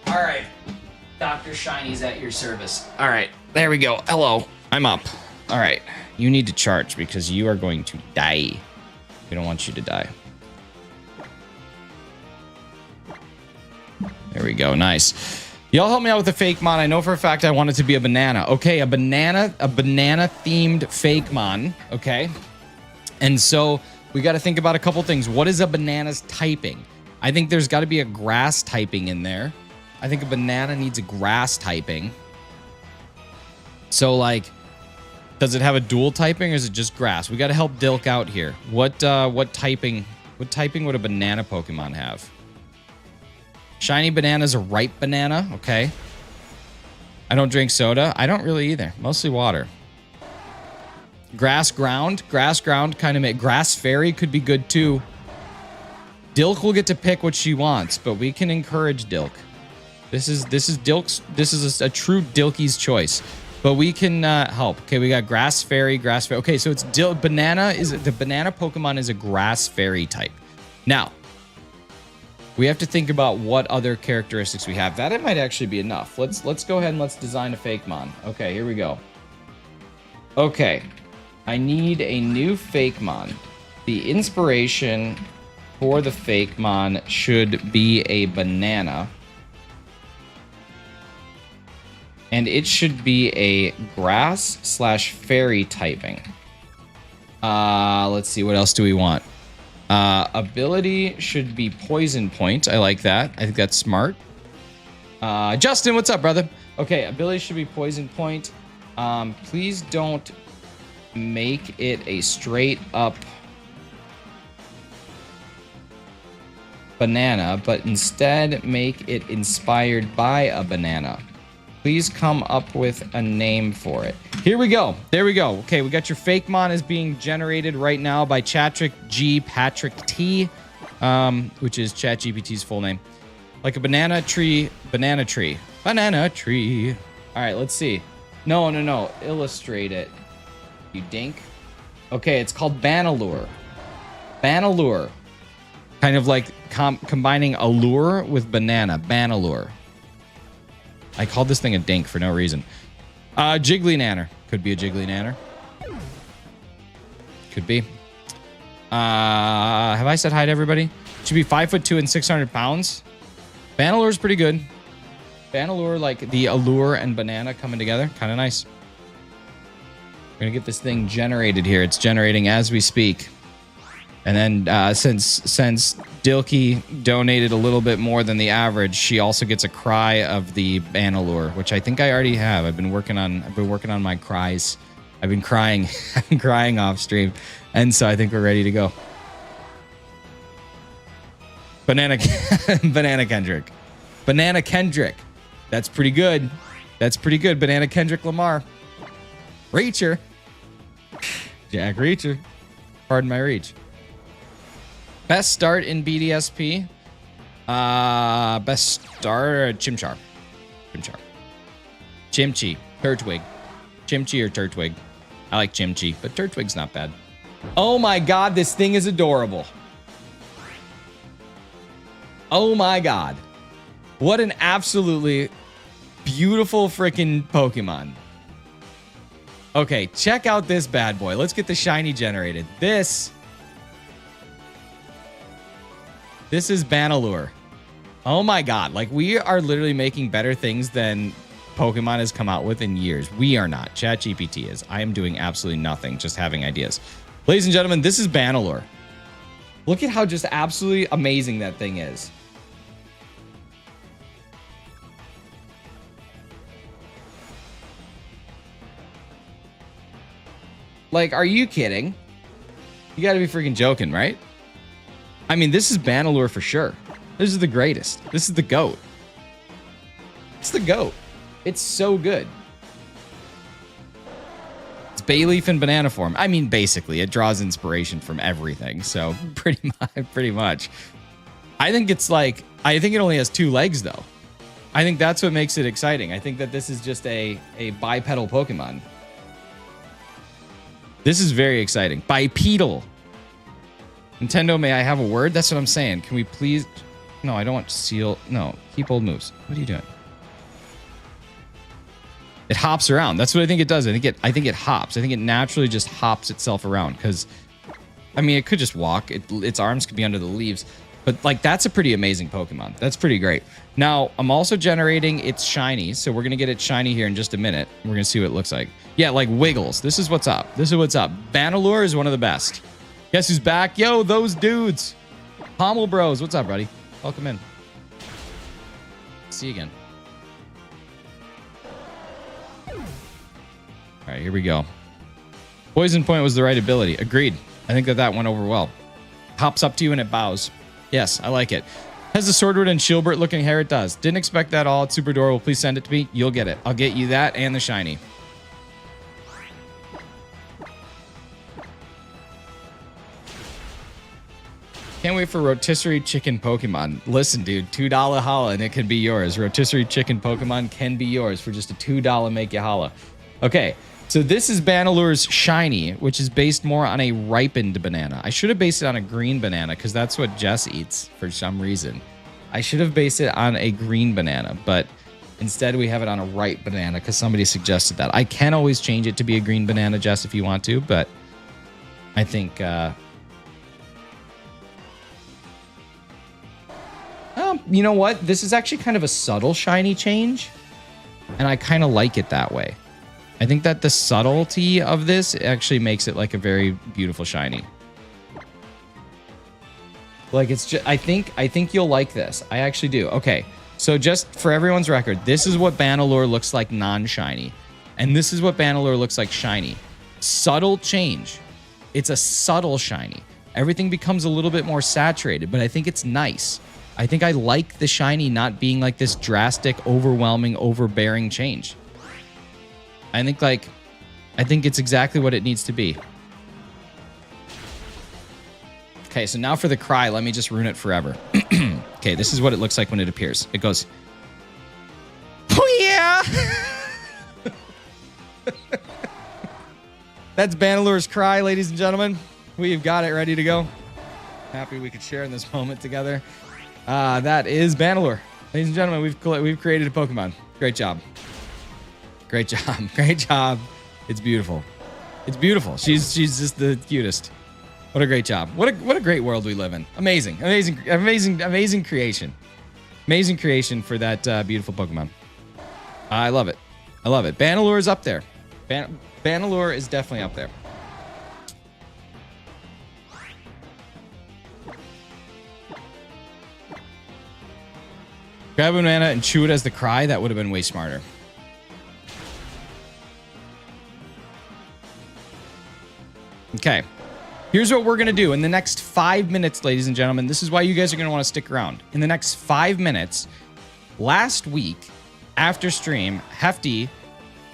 All right. Dr. Shiny's at your service. All right. There we go. Hello. I'm up. All right. You need to charge because you are going to die. We don't want you to die. There we go. Nice. Y'all help me out with the fakemon. I know for a fact I want it to be a banana. Okay, a banana themed fakemon. Okay. And so we got to think about a couple things. What is a banana's typing? I think there's got to be a grass typing in there. I think a banana needs a grass typing. So like, does it have a dual typing or is it just grass? We got to help Dilk out here. What typing would a banana Pokemon have? Shiny banana is a ripe banana. Okay. I don't drink soda. I don't really either. Mostly water. Grass ground kind of make grass fairy could be good too. Dilk will get to pick what she wants, but we can encourage Dilk. This is Dilk's. This is a true Dilky's choice. But we can help. Okay, we got grass fairy. Okay, so it's banana. The banana Pokemon is a grass fairy type. Now, we have to think about what other characteristics we have. That it might actually be enough. Let's go ahead and let's design a fakemon. Okay, here we go. Okay, I need a new fakemon. The inspiration for the fakemon should be a banana. And it should be a grass/fairy typing. Let's see, what else do we want? Ability should be poison point. I like that. I think that's smart. Justin, what's up, brother? Okay, ability should be poison point. Please don't make it a straight up banana, but instead make it inspired by a banana. Please come up with a name for it. Here we go. There we go. Okay, we got your fakemon is being generated right now by Chatrick G. Patrick T, which is ChatGPT's full name. Like a banana tree, banana tree, banana tree. All right, let's see. No. Illustrate it, you dink. Okay, it's called Banalure. Banalure. Kind of like combining allure with banana. Banalure. I called this thing a dink for no reason. Jiggly Nanner. Could be a Jiggly Nanner. Could be. Have I said hi to everybody? Should be 5'2" and 600 pounds. Banalure is pretty good. Banalure, like the allure and banana coming together. Kind of nice. We're going to get this thing generated here. It's generating as we speak. And then since Dilky donated a little bit more than the average, she also gets a cry of the Banalure, which I think I already have. I've been working on my cries. I've been crying. I've been crying off stream. And so I think we're ready to go. Banana Kendrick. Banana Kendrick. That's pretty good. That's pretty good. Banana Kendrick Lamar. Reacher. Jack Reacher. Pardon my reach. Best start in BDSP. Best start, Chimchar. Chimchar. Chimchi. Turtwig. Chimchi or Turtwig. I like Chimchi, but Turtwig's not bad. Oh my god, this thing is adorable. Oh my god. What an absolutely beautiful freaking Pokemon. Okay, check out this bad boy. Let's get the shiny generated. This is Banalure. Oh my god. Like, we are literally making better things than Pokemon has come out with in years. We are not. ChatGPT is. I am doing absolutely nothing, just having ideas. Ladies and gentlemen, this is Banalure. Look at how just absolutely amazing that thing is. Like, are you kidding? You gotta be freaking joking, right? I mean, this is Banalure for sure. This is the greatest. This is the GOAT. It's the GOAT. It's so good. It's Bayleaf in banana form. I mean, basically, it draws inspiration from everything. So pretty much. I think it's like, I think it only has 2 legs though. I think that's what makes it exciting. I think that this is just a bipedal Pokemon. This is very exciting. Bipedal. Nintendo, may I have a word? That's what I'm saying. Can we please? No, I don't want Seel. No, keep old moves. What are you doing? It hops around. That's what I think it does. I think it hops. I think it naturally just hops itself around because, I mean, it could just walk. Its arms could be under the leaves. But like, that's a pretty amazing Pokemon. That's pretty great. Now, I'm also generating its shiny. So we're going to get it shiny here in just a minute. We're going to see what it looks like. Yeah, like Wiggles. This is what's up. This is what's up. Banalure is one of the best. Guess who's back? Yo, those dudes. Pommel Bros. What's up, buddy? Welcome in. See you again. All right, here we go. Poison Point was the right ability. Agreed. I think that went over well. Hops up to you and it bows. Yes, I like it. Has the Swordward and Shieldbert looking hair? It does. Didn't expect that at all. It's super adorable. Please send it to me. You'll get it. I'll get you that and the shiny. Can't wait for rotisserie chicken Pokemon. Listen, dude, $2 holla and it can be yours. Rotisserie chicken Pokemon can be yours for just a $2 make you holla. Okay, so this is Banalure's shiny, which is based more on a ripened banana. I should have based it on a green banana because that's what Jess eats for some reason. I should have based it on a green banana, but instead we have it on a ripe banana because somebody suggested that. I can always change it to be a green banana, Jess, if you want to, but I think... you know what? This is actually kind of a subtle shiny change, and I kind of like it that way. I think that the subtlety of this actually makes it like a very beautiful shiny. Like, it's just, I think you'll like this. I actually do. Okay, so just for everyone's record, this is what Banalure looks like non-shiny, and this is what Banalure looks like shiny. Subtle change. It's a subtle shiny. Everything becomes a little bit more saturated, but I think it's nice. I think I like the shiny not being like this drastic, overwhelming, overbearing change. I think it's exactly what it needs to be. Okay, so now for the cry, let me just ruin it forever. Okay, this is what it looks like when it appears. It goes, oh yeah! That's Bandalure's cry, ladies and gentlemen. We've got it ready to go. Happy we could share in this moment together. That is Bandalure. Ladies and gentlemen, we've created a Pokemon. Great job. Great job. Great job. It's beautiful. It's beautiful. She's just the cutest. What a great job. What a great world we live in. Amazing. Amazing creation. Amazing creation for that beautiful Pokemon. I love it. I love it. Bandalure is up there. Bandalure is definitely up there. Grab a banana and chew it as the cry. That would have been way smarter. Okay. Here's what we're going to do in the next 5 minutes, ladies and gentlemen. This is why you guys are going to want to stick around. In the next 5 minutes, last week, after stream, Hefty,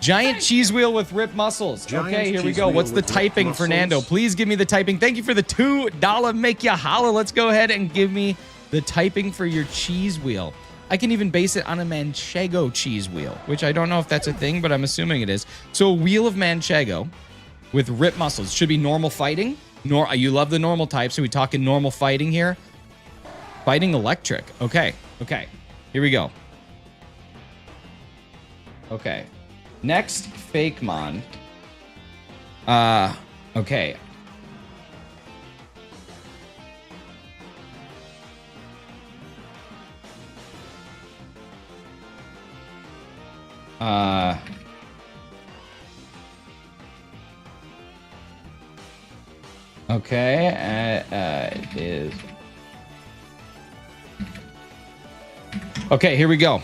giant cheese wheel with ripped muscles. Okay, here we go. What's the typing, Fernando? Please give me the typing. Thank you for the $2 make ya holla. Let's go ahead and give me the typing for your cheese wheel. I can even base it on a Manchego cheese wheel, which I don't know if that's a thing, but I'm assuming it is. So a wheel of Manchego with ripped muscles. Should be normal fighting. You love the normal type, so we talking normal fighting here. Fighting electric. Okay. Okay. Here we go. Okay. Next, fakemon. Okay. Okay, it is. Okay, here we go.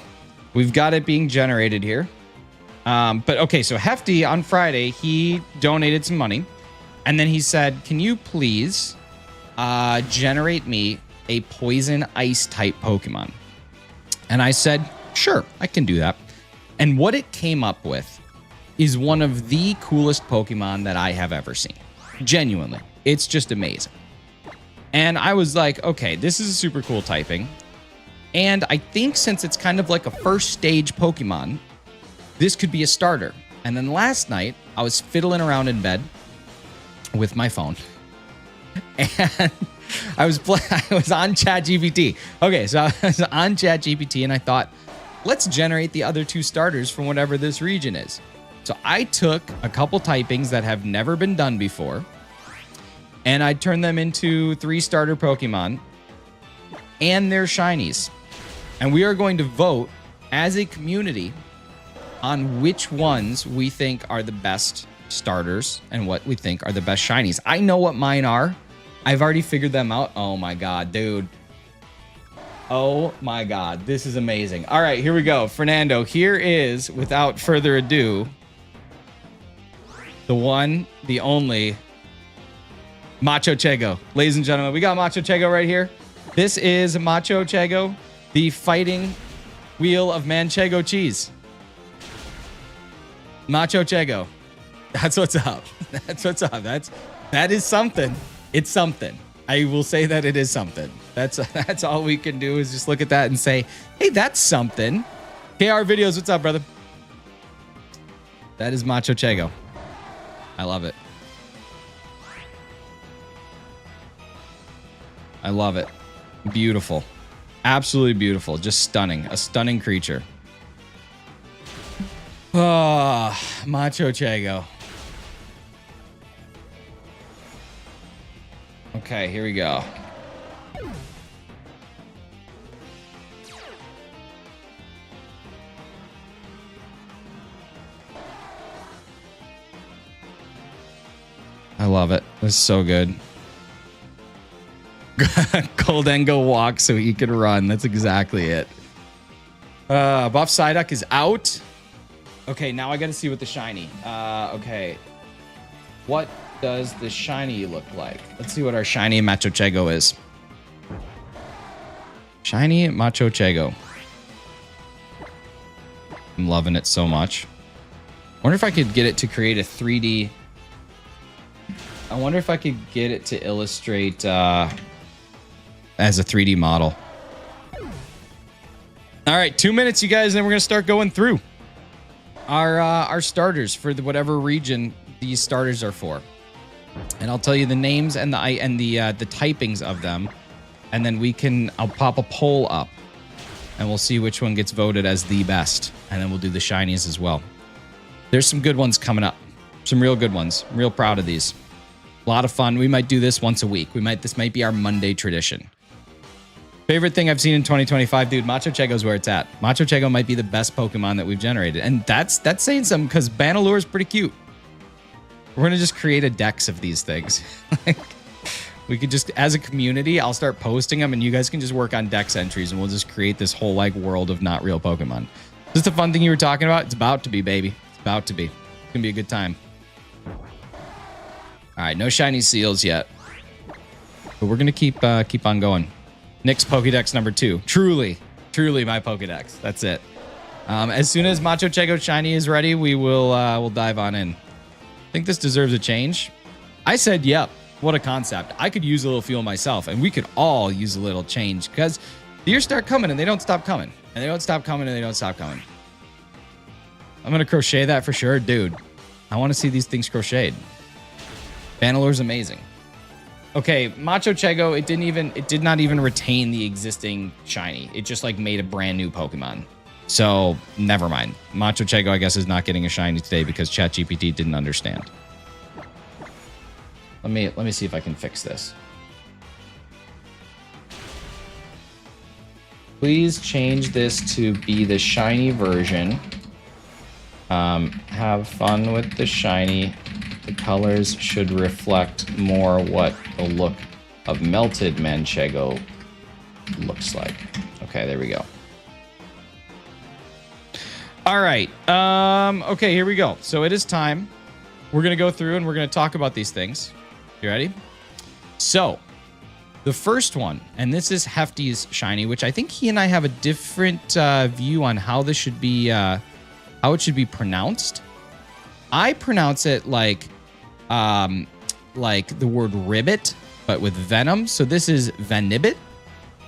We've got it being generated here. But okay, so Hefty on Friday, he donated some money. And then he said, can you please generate me a poison ice type Pokemon? And I said, sure, I can do that. And what it came up with is one of the coolest Pokemon that I have ever seen. Genuinely. It's just amazing. And I was like, okay, this is a super cool typing. And I think since it's kind of like a first stage Pokemon, this could be a starter. And then last night, I was fiddling around in bed with my phone. And I was on ChatGPT. Okay, so I was on ChatGPT and I thought, let's generate the other two starters from whatever this region is. So I took a couple typings that have never been done before, and I turned them into 3 starter Pokemon and their shinies. And we are going to vote as a community on which ones we think are the best starters and what we think are the best shinies. I know what mine are. I've already figured them out. Oh my God, dude. Oh my God, this is amazing. All right, here we go. Fernando, here is, without further ado, the one, the only Macho Chego. Ladies and gentlemen, we got Macho Chego right here. This is Macho Chego, the fighting wheel of Manchego cheese. Macho Chego. That's what's up. That's what's up. That is something. It's something. I will say that it is something. That's all we can do is just look at that and say, hey, that's something. KR Videos, what's up, brother? That is Macho Chego. I love it. I love it. Beautiful. Absolutely beautiful. Just stunning. A stunning creature. Oh, Macho Chego. Okay, here we go. I love it. It's so good. Goldengo walk so he can run. That's exactly it. Buff Psyduck is out. Okay, now I gotta see what the shiny. Okay. What does the shiny look like? Let's see what our shiny Machochego is. Shiny Machochego. I'm loving it so much. I wonder if I could get it to create a 3D. I wonder if I could get it to illustrate as a 3D model. All right, 2 minutes, you guys, and then we're gonna start going through our starters for whatever region these starters are for, and I'll tell you the names and the typings of them, and then I'll pop a poll up, and we'll see which one gets voted as the best, and then we'll do the shinies as well. There's some good ones coming up, some real good ones. I'm real proud of these. A lot of fun. We might do this once a week. This might be our Monday tradition. Favorite thing I've seen in 2025, dude, Machochego's where it's at. Machochego might be the best Pokemon that we've generated. And that's saying something, because Banalore's pretty cute. We're going to just create a dex of these things. We could just, as a community, I'll start posting them, and you guys can just work on dex entries, and we'll just create this whole like world of not real Pokemon. Is this the fun thing you were talking about? It's about to be, baby. It's about to be. It's going to be a good time. All right, no shiny seals yet. But we're going to keep on going. Nick's Pokedex number 2. Truly my Pokedex. That's it. As soon as Machochego shiny is ready, we'll dive on in. I think this deserves a change. I said, yep. What a concept. I could use a little fuel myself, and we could all use a little change, because the years start coming and they don't stop coming. And they don't stop coming and they don't stop coming. I'm going to crochet that for sure. Dude, I want to see these things crocheted. Banalore's amazing. Okay, Machochego, it did not even retain the existing shiny. It just like made a brand new Pokemon. So never mind. Machochego, I guess, is not getting a shiny today because ChatGPT didn't understand. Let me see if I can fix this. Please change this to be the shiny version. Have fun with the shiny. The colors should reflect more what the look of melted Manchego looks like. Okay, there we go. All right. Okay, here we go. So it is time. We're going to go through and we're going to talk about these things. You ready? So the first one, and this is Hefty's shiny, which I think he and I have a different view on how this should be, how it should be pronounced. I pronounce it like the word ribbit, but with venom. So this is Venibit,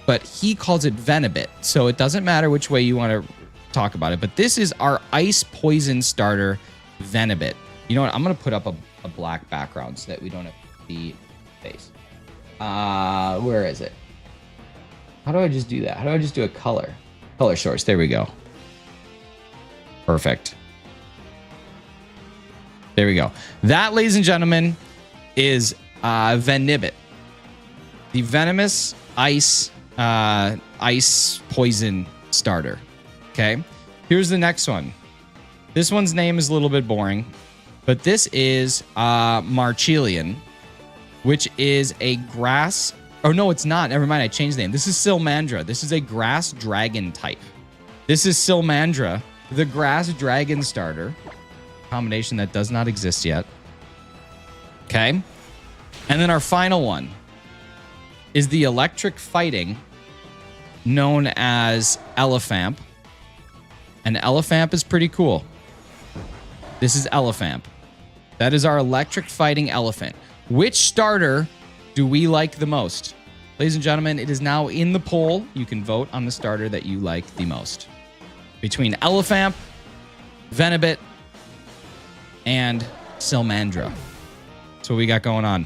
but he calls it Venibit. So it doesn't matter which way you want to talk about it. But this is our ice poison starter, Venibit. You know what? I'm going to put up a black background so that we don't have the face. Where is it? How do I just do that? How do I just do a color source? There we go. Perfect. There we go. That, ladies and gentlemen, is Venibit, the venomous ice poison starter. Okay. Here's the next one. This one's name is a little bit boring, but this is Marchelian, which is a grass. Oh no, it's not. Never mind. I changed the name. This is Silmandra. This is a grass dragon type. This is Silmandra, the grass dragon starter. Combination that does not exist yet. Okay. And then our final one is the electric fighting known as Elefamp. And Elefamp is pretty cool. This is Elefamp. That is our electric fighting elephant. Which starter do we like the most? Ladies and gentlemen, it is now in the poll. You can vote on the starter that you like the most. Between Elefamp, Venibit, and Silmandra. That's what we got going on.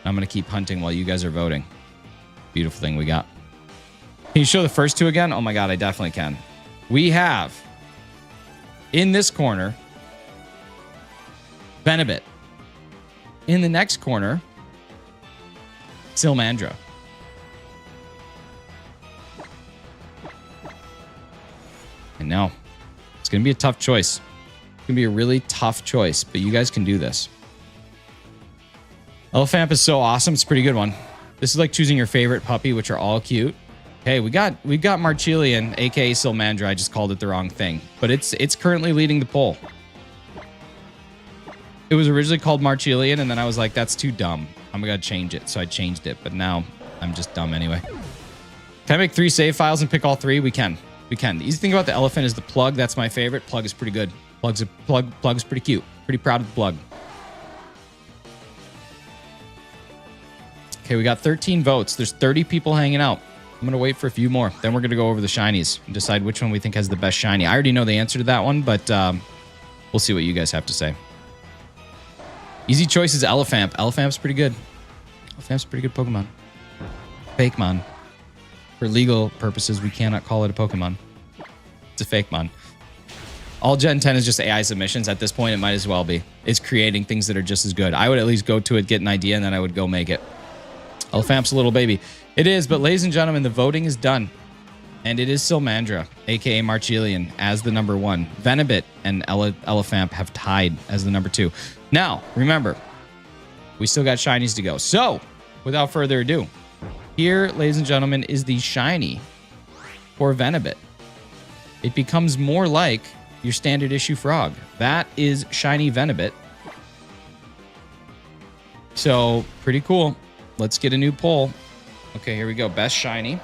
I'm going to keep hunting while you guys are voting. Beautiful thing we got. Can you show the first two again? Oh my God, I definitely can. We have, in this corner, Venibit. In the next corner, Silmandra. I know. It's going to be a tough choice. It's going to be a really tough choice, but you guys can do this. Elefamp is so awesome. It's a pretty good one. This is like choosing your favorite puppy, which are all cute. Hey, we got Marchelian, aka Silmandra. I just called it the wrong thing, but it's currently leading the poll. It was originally called Marchilian, and then I was like, that's too dumb. I'm gonna change it. So I changed it, but now I'm just dumb anyway. Can I make 3 save files and pick all 3? We can. We can. The easy thing about the elephant is the plug. That's my favorite. Plug is pretty good. Plug's pretty cute. Pretty proud of the plug. Okay, we got 13 votes. There's 30 people hanging out. I'm going to wait for a few more. Then we're going to go over the shinies and decide which one we think has the best shiny. I already know the answer to that one, but we'll see what you guys have to say. Easy choice is Elephant. Elephant's pretty good. Elephant's a pretty good Pokemon. Fakemon. For legal purposes, we cannot call it a Pokemon. It's a Fakemon. All Gen 10 is just AI submissions. At this point, it might as well be. It's creating things that are just as good. I would at least go to it, get an idea, and then I would go make it. Elephant's a little baby. It is, but ladies and gentlemen, the voting is done. And it is Sylmandra, aka Marchilian, as the number 1. Venibit and Elephant have tied as the number 2. Now, remember, we still got shinies to go. So, without further ado, here, ladies and gentlemen, is the shiny for Venibit. It becomes more like your standard issue frog. That is shiny Venibit. So, pretty cool. Let's get a new poll. Okay, here we go. Best shiny.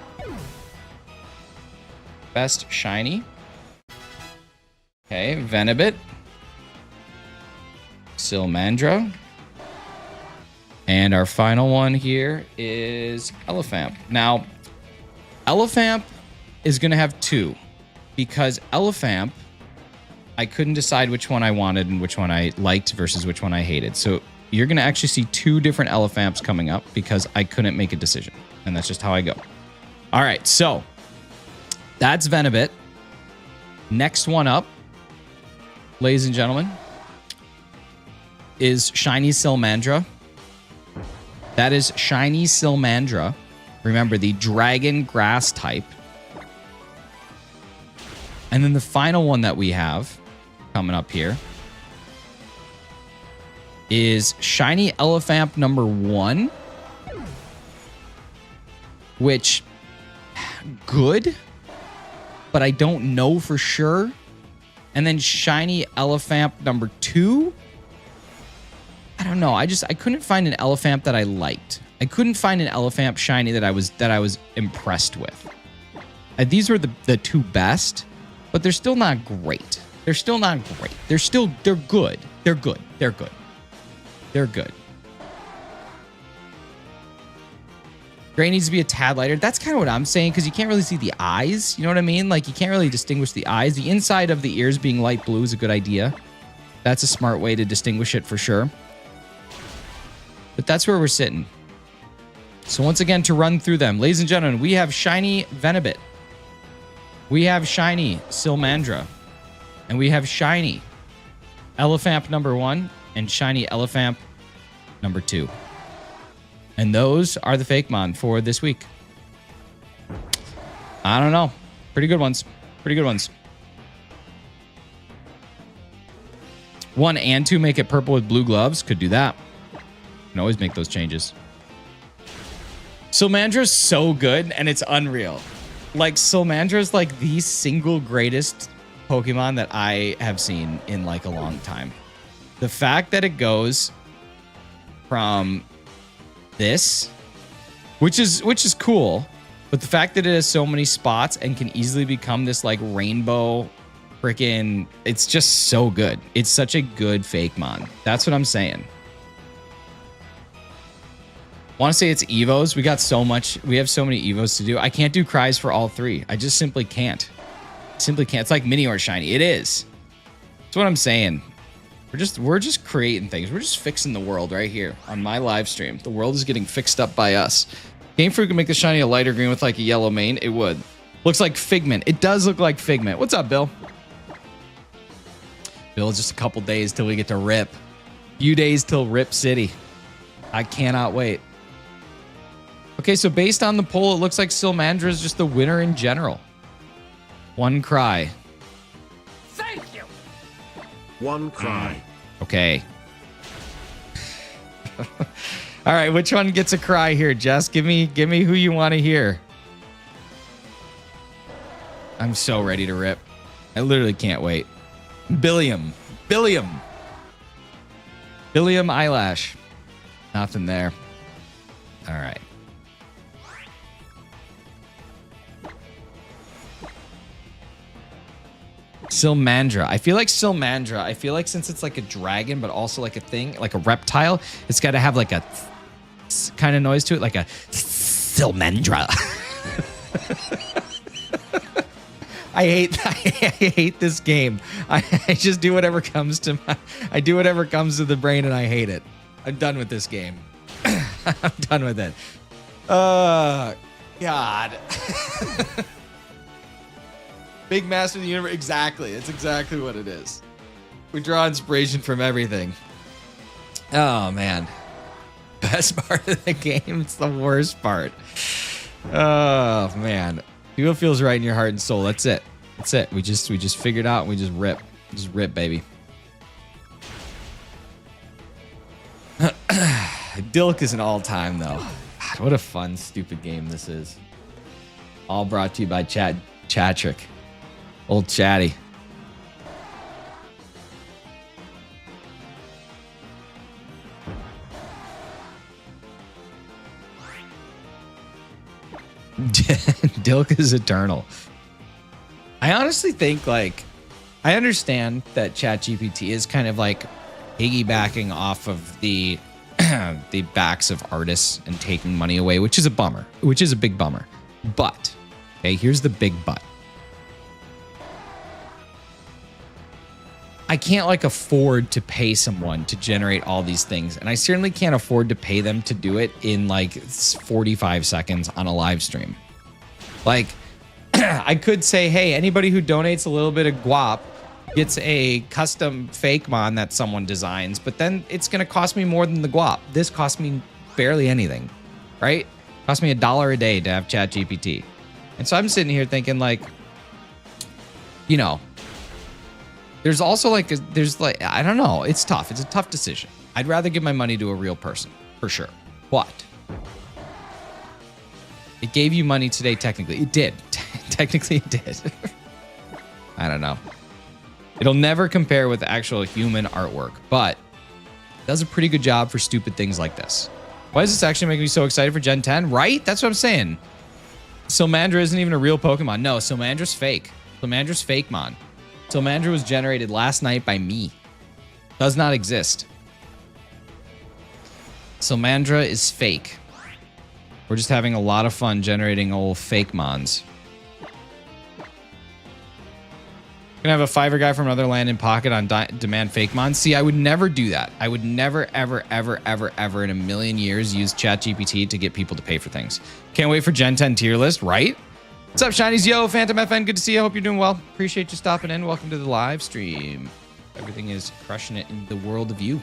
Best shiny. Okay, Venibit. Sylmandra. And our final one here is Elephant. Now, Elephant is going to have 2 because Elephant, I couldn't decide which one I wanted and which one I liked versus which one I hated. So you're going to actually see 2 different Elephants coming up because I couldn't make a decision. And that's just how I go. All right, so that's Venibit. Next one up, ladies and gentlemen, is shiny Sylmandra. That is shiny Sylmandra. Remember, the dragon grass type. And then the final one that we have coming up here is shiny Elephant number 1, which good, but I don't know for sure. And then shiny Elephant number 2. I don't know. I couldn't find an Elephant that I liked. I couldn't find an Elephant shiny that I was impressed with. These were the 2 best, but they're still not great. They're still not great. They're good. They're good. They're good. They're good. Gray needs to be a tad lighter. That's kind of what I'm saying, because you can't really see the eyes. You know what I mean? Like, you can't really distinguish the eyes. The inside of the ears being light blue is a good idea. That's a smart way to distinguish it for sure. But that's where we're sitting. So once again, to run through them, ladies and gentlemen, we have shiny Venibit. We have shiny Sylmandra. And we have shiny Elephant number 1 and shiny Elephant number 2. And those are the Fakemon for this week. I don't know. Pretty good ones. Pretty good ones. 1 and 2 make it purple with blue gloves. Could do that. Can always make those changes. Sylmandra's so good, and it's unreal. Like, Sylmandra's like the single greatest Pokemon that I have seen in like a long time. The fact that it goes from this, which is cool, but the fact that it has so many spots and can easily become this like rainbow freaking, it's just so good. It's such a good Fakemon. That's what I'm saying. Want to say it's Evos. We got so much. We have so many Evos to do. I can't do cries for all 3. I just simply can't. Simply can't. It's like mini or shiny. It is. That's what I'm saying. We're just creating things. We're just fixing the world right here on my live stream. The world is getting fixed up by us. Game Freak could make the shiny a lighter green with like a yellow mane. It would. Looks like Figment. It does look like Figment. What's up, Bill? Bill, just a couple days till we get to Rip. Few days till Rip City. I cannot wait. Okay, so based on the poll, it looks like Sylmandra is just the winner in general. 1 cry. Thank you. 1 cry. Okay. All right, which one gets a cry here, Jess? Give me who you want to hear. I'm so ready to rip. I literally can't wait. Billiam. Billiam eyelash. Nothing there. All right. Silmandra. I feel like Silmandra. I feel like since it's like a dragon, but also like a thing, like a reptile, it's got to have like a kind of noise to it, like a Silmandra. I hate this game. I just do whatever comes to I do whatever comes to the brain, and I hate it. I'm done with this game. I'm done with it. God. Big master of the universe. Exactly. It's exactly what it is. We draw inspiration from everything. Oh, man. Best part of the game. It's the worst part. Oh, man. Do what feels right in your heart and soul. That's it. That's it. We just figured out and we just rip. Just rip, baby. Dilk is an all-time, though. God, what a fun, stupid game this is. All brought to you by Chatrick. Old Chatty. Dilk is eternal. I honestly think, like, I understand that ChatGPT is kind of like piggybacking off of the the backs of artists and taking money away, which is a bummer, which is a big bummer. But, okay, here's the big but. I can't like afford to pay someone to generate all these things. And I certainly can't afford to pay them to do it in like 45 seconds on a live stream. Like, I could say, hey, anybody who donates a little bit of guap gets a custom fakemon that someone designs, but then it's going to cost me more than the guap. This cost me barely anything, right? It cost me $1 a day to have ChatGPT. And so I'm sitting here thinking, like, you know, there's also like, I don't know. It's tough. It's a tough decision. I'd rather give my money to a real person, for sure. But it gave you money today, technically. It did. Technically, it did. I don't know. It'll never compare with actual human artwork, but it does a pretty good job for stupid things like this. Why does this actually make me so excited for Gen 10? Right? That's what I'm saying. Silmandra isn't even a real Pokemon. No, Silmandra's fake. Silmandra's fakemon. Silmandra was generated last night by me. Does not exist. Silmandra is fake. We're just having a lot of fun generating old fakemons. Gonna have a Fiverr guy from another land in pocket on demand fakemon. See, I would never do that. I would never, ever, ever, ever, ever in a million years use ChatGPT to get people to pay for things. Can't wait for Gen 10 tier list, right? What's up, Shinies? Yo, Phantom FN, good to see you. Hope you're doing well. Appreciate you stopping in. Welcome to the live stream. Everything is crushing it in the world of you.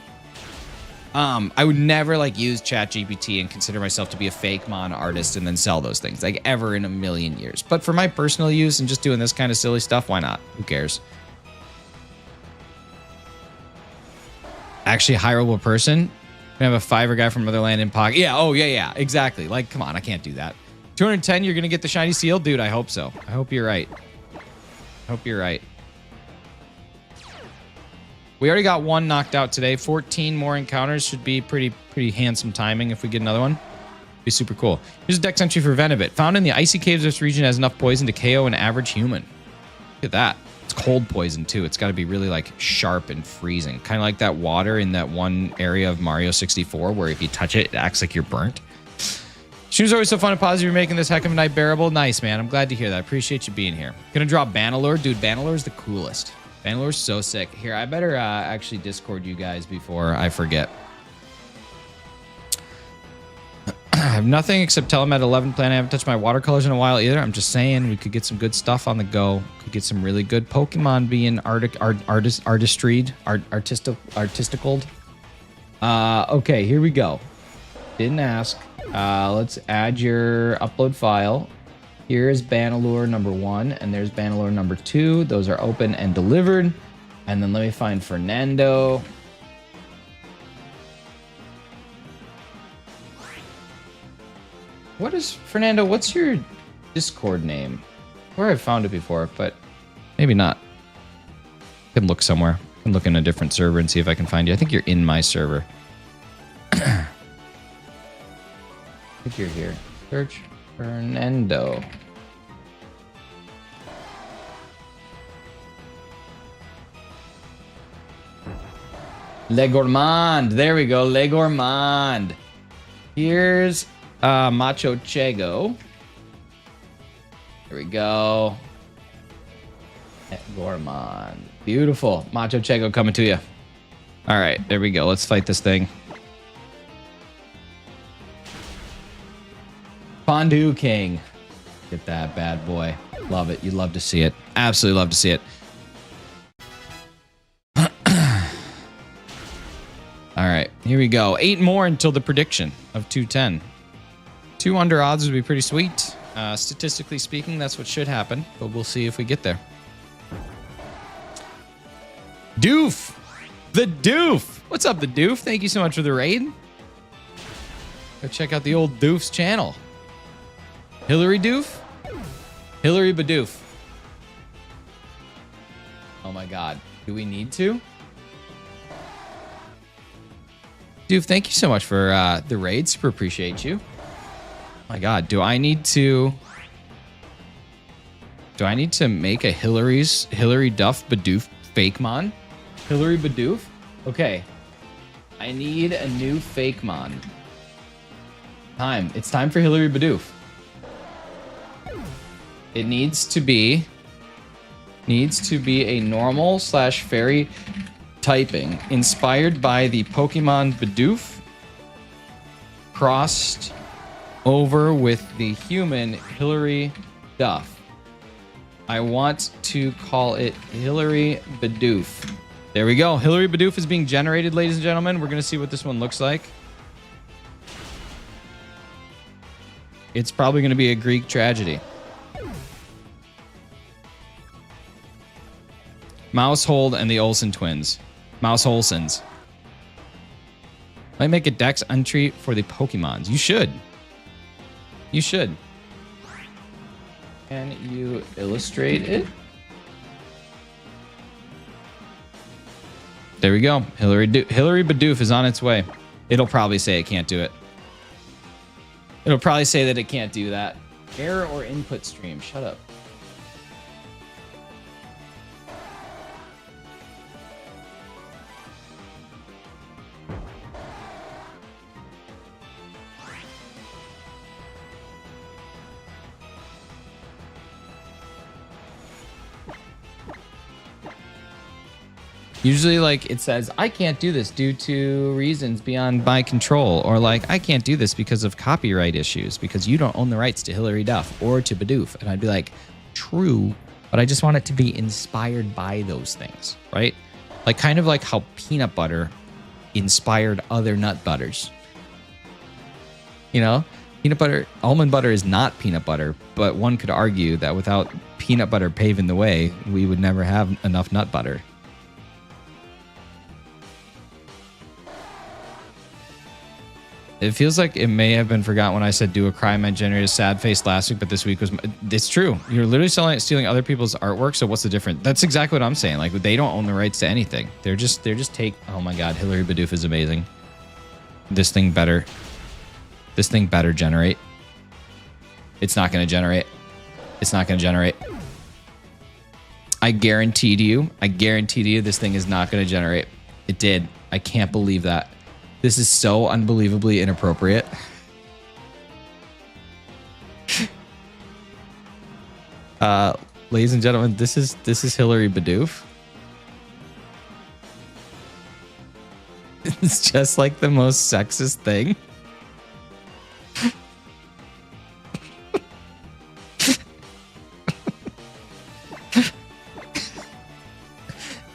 I would never like use ChatGPT and consider myself to be a fakemon artist and then sell those things, like ever in a million years. But for my personal use and just doing this kind of silly stuff, why not? Who cares? Actually, hireable person. We have a Fiverr guy from another land in pocket. Yeah. Oh, yeah. Exactly. Like, come on, I can't do that. 210, you're going to get the shiny Seel? Dude, I hope so. I hope you're right. I hope you're right. We already got one knocked out today. 14 more encounters should be pretty handsome timing if we get another one. Be super cool. Here's a dex entry for Venibit. Found in the icy caves of this region has enough poison to KO an average human. Look at that. It's cold poison too. It's got to be really like sharp and freezing. Kind of like that water in that one area of Mario 64 where if you touch it, it acts like you're burnt. Stream's always so fun and positive. You're making this heck of a night bearable. Nice, man. I'm glad to hear that. I appreciate you being here. Gonna draw Banalore. Dude, Banalore is the coolest. Banalore's so sick. Here, I better actually Discord you guys before I forget. I have nothing except Telemed 11 plan. I haven't touched my watercolors in a while either. I'm just saying we could get some good stuff on the go. Could get some really good Pokemon being artistical. Okay, here we go. Didn't ask. Let's add your upload file. Here's Banalore number 1, and there's Banalore number 2. Those are open and delivered. And then let me find Fernando. What is Fernando? What's your Discord name? Where I've found it before, but maybe not. Can look somewhere. can look in a different server and see if I can find you. I think you're in my server. I think you're here. Search Fernando. Le Gourmand. There we go. Le Gourmand. Here's Macho Chego. There we go. Le Gourmand. Beautiful. Macho Chego coming to you. All right. There we go. Let's fight this thing. Fondue King. Get that bad boy. Love it. You love to see it. Absolutely love to see it. All right, here we go. 8 more until the prediction of 210. 2 under odds would be pretty sweet. Statistically speaking, that's what should happen, but we'll see if we get there. Doof! The Doof! What's up, the Doof? Thank you so much for the raid. Go check out the old Doof's channel. Hillary Doof? Hillary Badoof. Oh my god. Do we need to? Doof, thank you so much for the raid. Super appreciate you. Oh my god, do I need to make a Hillary Duff Badoof fakemon? Hillary Badoof? Okay. I need a new fakemon. It's time for Hillary Badoof. It needs to be a normal / fairy typing inspired by the Pokemon Bidoof crossed over with the human Hillary Duff. I want to call it Hillary Bidoof. There we go. Hillary Bidoof is being generated, ladies and gentlemen. We're going to see what this one looks like. It's probably going to be a Greek tragedy. Mousehold and the Olsen twins. Mouse Olsens. Might make a dex entry for the Pokemons. You should. You should. Can you illustrate it? There we go. Hillary Bidoof is on its way. It'll probably say it can't do it. It'll probably say that it can't do that. Error or input stream. Shut up. Usually, like, it says, I can't do this due to reasons beyond my control. Or, like, I can't do this because of copyright issues because you don't own the rights to Hillary Duff or to Bidoof. And I'd be like, true, but I just want it to be inspired by those things, right? Like, kind of like how peanut butter inspired other nut butters. You know? Peanut butter, almond butter is not peanut butter, but one could argue that without peanut butter paving the way, we would never have enough nut butter. It feels like it may have been forgotten when I said do a crime and generate a sad face last week, but this week was... It's true. You're literally stealing other people's artwork, so what's the difference? That's exactly what I'm saying. Like, they don't own the rights to anything. They're just take... Oh my god, Hillary Bidoof is amazing. This thing better generate. It's not going to generate. It's not going to generate. I guaranteed you this thing is not going to generate. It did. I can't believe that. This is so unbelievably inappropriate. Ladies and gentlemen, this is Hillary Bidoof. It's just like the most sexist thing.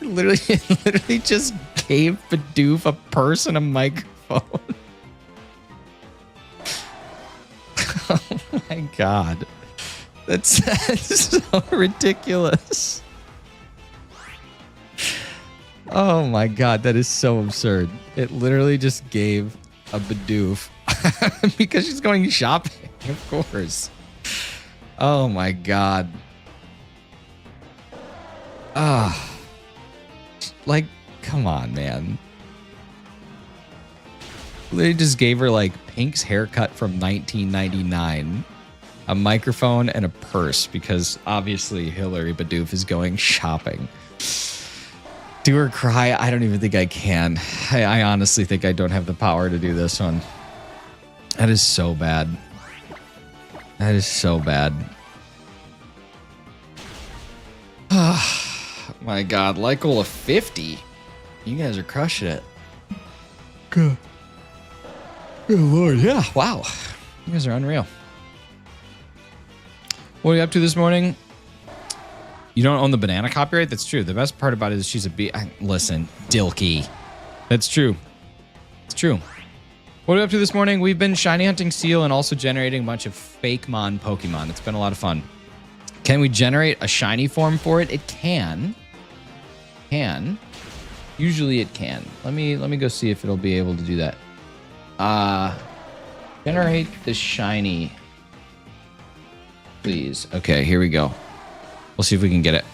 It literally just gave Bidoof a purse and a microphone. Oh my god. That's so ridiculous. Oh my god, that is so absurd. It literally just gave a Bidoof because she's going shopping, of course. Oh my god. Ah. Like, come on, man. They just gave her like Pink's haircut from 1999, a microphone and a purse because obviously Hillary Badoof is going shopping. Do her cry? I don't even think I can. I honestly think I don't have the power to do this one. That is so bad. That is so bad. My God, Lycola 50. You guys are crushing it. Good. Good Lord, yeah. Wow. You guys are unreal. What are you up to this morning? You don't own the banana copyright? That's true. The best part about it is she's a bee. Listen, Dilky. That's true. It's true. What are we up to this morning? We've been shiny hunting Seel and also generating a bunch of fakemon Pokemon. It's been a lot of fun. Can we generate a shiny form for it? It can. Usually it can. Let me go see if it'll be able to do that. Generate the shiny. Please. Okay, here we go. We'll see if we can get it.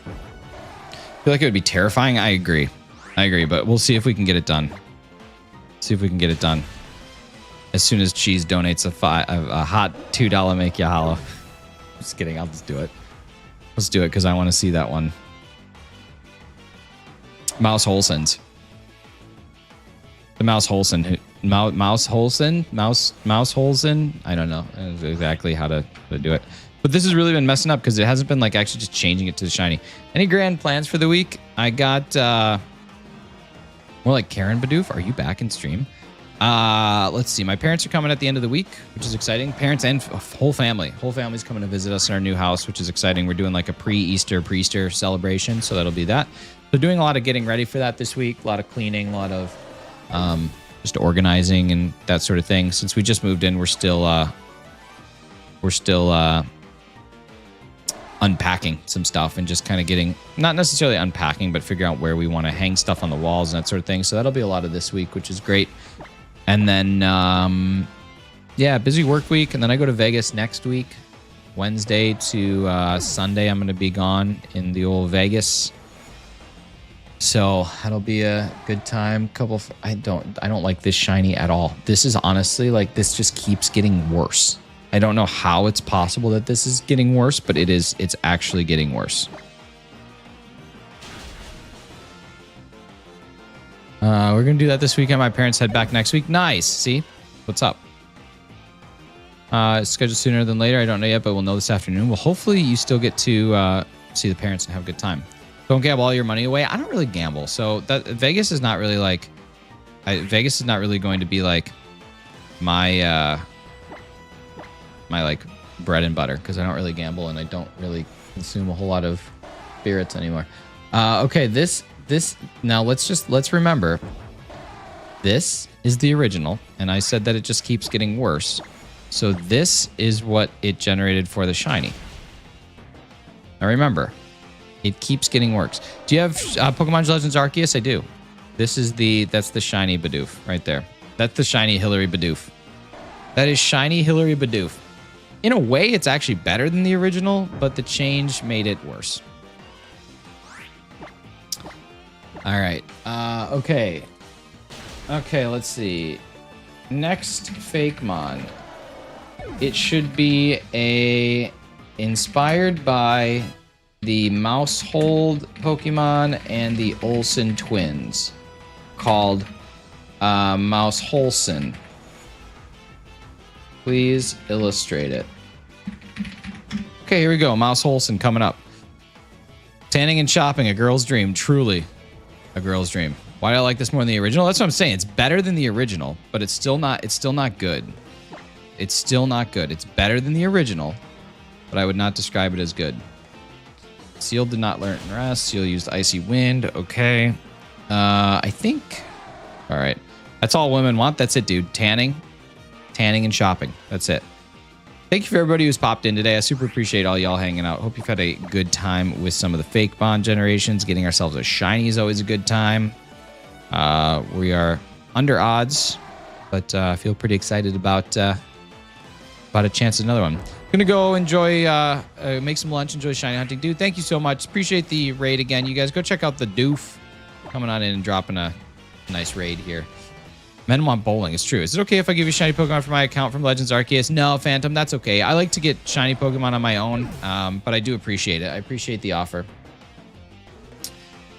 I feel like it would be terrifying. I agree, but we'll see if we can get it done. See if we can get it done. As soon as Cheese donates a hot $2 make ya hollow. Just kidding. I'll just do it. Let's do it because I want to see that one. Mouse Holsons. The Mouse Holson. Mouse Holson? Mouse Holson? I don't know exactly how to do it. But this has really been messing up because it hasn't been like actually just changing it to the shiny. Any grand plans for the week? I got more like Karen Badoof. Are you back in stream? Let's see. My parents are coming at the end of the week, which is exciting. Parents and whole family. Whole family's coming to visit us in our new house, which is exciting. We're doing like a pre-Easter celebration, so that'll be that. So doing a lot of getting ready for that this week. A lot of cleaning, a lot of just organizing and that sort of thing. Since we just moved in, we're still unpacking some stuff and just kind of getting, not necessarily unpacking, but figuring out where we want to hang stuff on the walls and that sort of thing. So that'll be a lot of this week, which is great. And then, yeah, busy work week. And then I go to Vegas next week, Wednesday to Sunday. I'm going to be gone in the old Vegas. So that'll be a good time. I don't like this shiny at all. This is honestly like, this just keeps getting worse. I don't know how it's possible that this is getting worse, but it's actually getting worse. We're going to do that this weekend. My parents head back next week. Nice. See? What's up? It's scheduled sooner than later. I don't know yet, but we'll know this afternoon. Well, hopefully you still get to see the parents and have a good time. Don't gamble all your money away. I don't really gamble. So that Vegas is not really like... Vegas is not really going to be like my like bread and butter because I don't really gamble and I don't really consume a whole lot of spirits anymore. Okay, this now let's remember this is the original and I said that it just keeps getting worse. So this is what it generated for the shiny. Now remember, it keeps getting worse. Do you have Pokemon Legends Arceus? I do. That's the shiny Bidoof right there. That's the shiny Hillary Badoof. That is shiny Hillary Badoof. In a way, it's actually better than the original, but the change made it worse. All right. Okay. Okay, let's see. Next fakemon. It should be inspired by the Mousehold Pokemon and the Olsen twins, called Mouse Holson. Please illustrate it. Okay, here we go. Mouse Holson coming up. Tanning and shopping, a girl's dream. Truly a girl's dream. Why do I like this more than the original? That's what I'm saying. It's better than the original, but it's still not good. It's still not good. It's better than the original, but I would not describe it as good. Seel did not learn and rest. Seel used Icy Wind. Okay. I think. All right. That's all women want. That's it, dude. Tanning and shopping. That's it. Thank you for everybody who's popped in today. I super appreciate all y'all hanging out. Hope you've had a good time with some of the fake bond generations. Getting ourselves a shiny is always a good time. We are under odds, but I feel pretty excited about about a chance at another one. Gonna go enjoy, make some lunch, enjoy shiny hunting. Dude, thank you so much. Appreciate the raid again. You guys go check out the doof coming on in and dropping a nice raid here. Men want bowling. It's true. Is it okay if I give you shiny Pokemon for my account from Legends Arceus? No, Phantom, that's okay. I like to get shiny Pokemon on my own, but I do appreciate it. I appreciate the offer.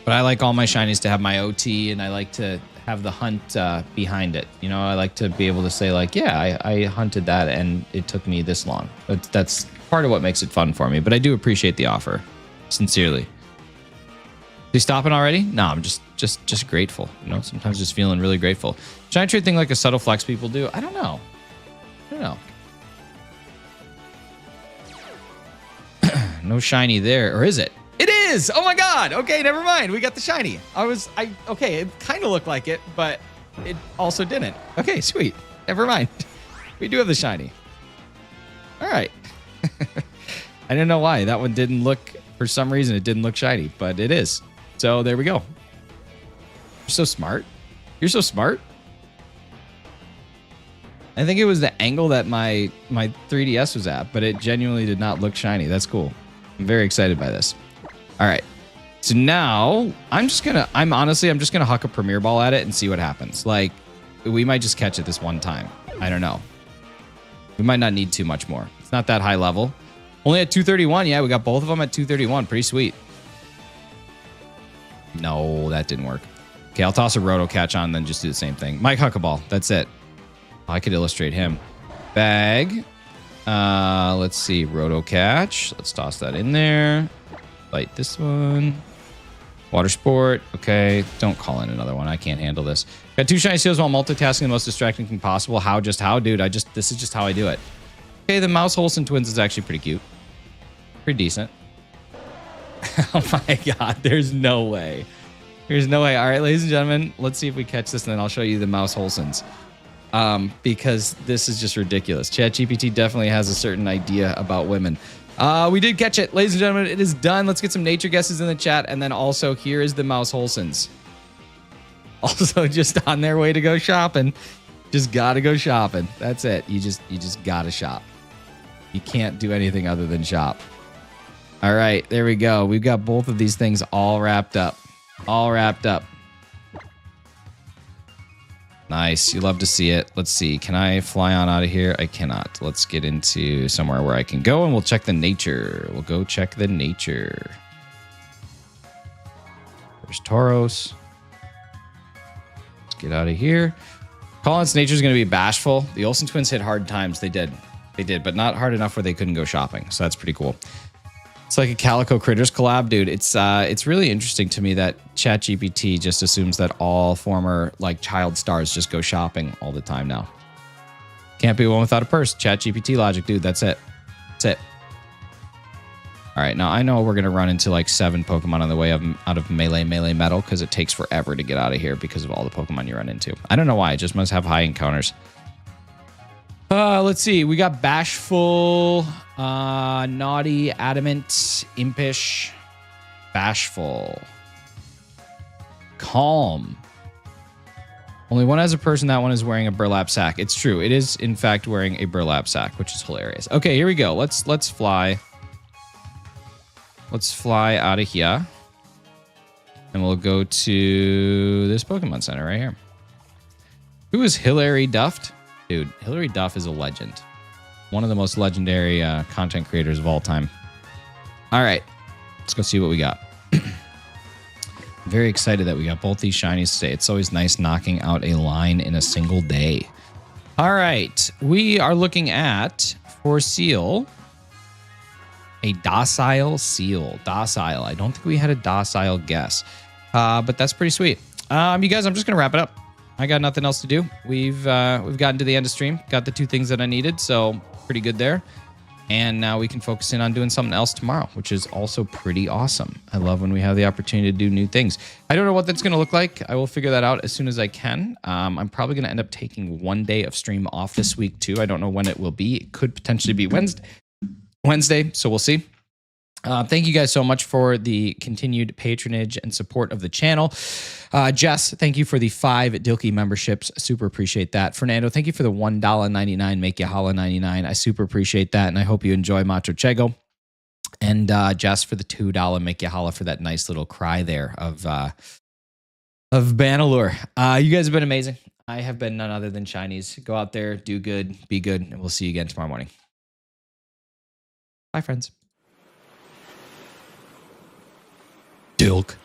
But I like all my shinies to have my OT, and I like to have the hunt behind it. You know, I like to be able to say, like, yeah, I hunted that, and it took me this long. But that's part of what makes it fun for me. But I do appreciate the offer, sincerely. You stopping already? No, I'm just grateful. You know, sometimes just feeling really grateful. Should I treat thing like a subtle flex people do? I don't know. No shiny there, or is it? It is! Oh my god! Okay, never mind. We got the shiny. Okay, it kind of looked like it, but it also didn't. Okay, sweet. Never mind. We do have the shiny. All right. I didn't know why. That one didn't look, for some reason, it didn't look shiny, but it is. So there we go. You're so smart. You're so smart. I think it was the angle that my 3DS was at, but it genuinely did not look shiny. That's cool. I'm very excited by this. All right. So now I'm just going to huck a Premier Ball at it and see what happens. Like, we might just catch it this one time. I don't know. We might not need too much more. It's not that high level. Only at 231. Yeah, we got both of them at 231. Pretty sweet. No, that didn't work. Okay, I'll toss a Roto Catch on and then just do the same thing. Mike Huckaball. That's it. I could illustrate him. Bag. Let's see. Roto Catch. Let's toss that in there. Light this one. Water Sport. Okay. Don't call in another one. I can't handle this. Got 2 shiny seals while multitasking the most distracting thing possible. How? Dude, this is just how I do it. Okay, the Mouse Holson twins is actually pretty cute. Pretty decent. Oh my god, there's no way. There's no way. All right, ladies and gentlemen, let's see if we catch this, and then I'll show you the Mouse Holsons. Because this is just ridiculous. ChatGPT definitely has a certain idea about women. We did catch it. Ladies and gentlemen, it is done. Let's get some nature guesses in the chat, and then also here is the Mouse Holsons. Also just on their way to go shopping. Just gotta go shopping. That's it. You just gotta shop. You can't do anything other than shop. All right, there we go. We've got both of these things all wrapped up. All wrapped up. Nice. You love to see it. Let's see. Can I fly on out of here? I cannot. Let's get into somewhere where I can go, and we'll check the nature. We'll go check the nature. There's Tauros. Let's get out of here. Colin's nature is going to be bashful. The Olsen twins hit hard times. They did, but not hard enough where they couldn't go shopping. So that's pretty cool. It's like a Calico Critters collab, dude. It's really interesting to me that ChatGPT just assumes that all former like child stars just go shopping all the time now. Can't be one without a purse. ChatGPT logic, dude. That's it. That's it. All right, now I know we're gonna run into like 7 Pokemon on the way out of melee metal because it takes forever to get out of here because of all the Pokemon you run into. I don't know why. It just must have high encounters. Let's see. We got bashful, naughty, adamant, impish, bashful, calm. Only one has a person. That one is wearing a burlap sack. It's true. It is in fact wearing a burlap sack, which is hilarious. Okay, here we go. Let's fly. Let's fly out of here. And we'll go to this Pokemon Center right here. Who is Hilary Duffed? Dude, Hilary Duff is a legend. One of the most legendary content creators of all time. All right, let's go see what we got. I'm very excited that we got both these shinies today. It's always nice knocking out a line in a single day. All right, we are looking at, for Seel, a docile Seel. Docile. I don't think we had a docile guess, but that's pretty sweet. You guys, I'm just going to wrap it up. I got nothing else to do. We've gotten to the end of stream. Got the 2 things that I needed, so pretty good there. And now we can focus in on doing something else tomorrow, which is also pretty awesome. I love when we have the opportunity to do new things. I don't know what that's going to look like. I will figure that out as soon as I can. I'm probably going to end up taking 1 day of stream off this week too. I don't know when it will be. It could potentially be Wednesday, so we'll see. Thank you guys so much for the continued patronage and support of the channel. Jess, thank you for the 5 Dilky memberships. Super appreciate that. Fernando, thank you for the $1.99 Make You Holla 99. I super appreciate that, and I hope you enjoy Macho Chego. And Jess for the $2 Make You Holla for that nice little cry there of Banalore. You guys have been amazing. I have been none other than Shinies. Go out there, do good, be good, and we'll see you again tomorrow morning. Bye, friends. Dilk.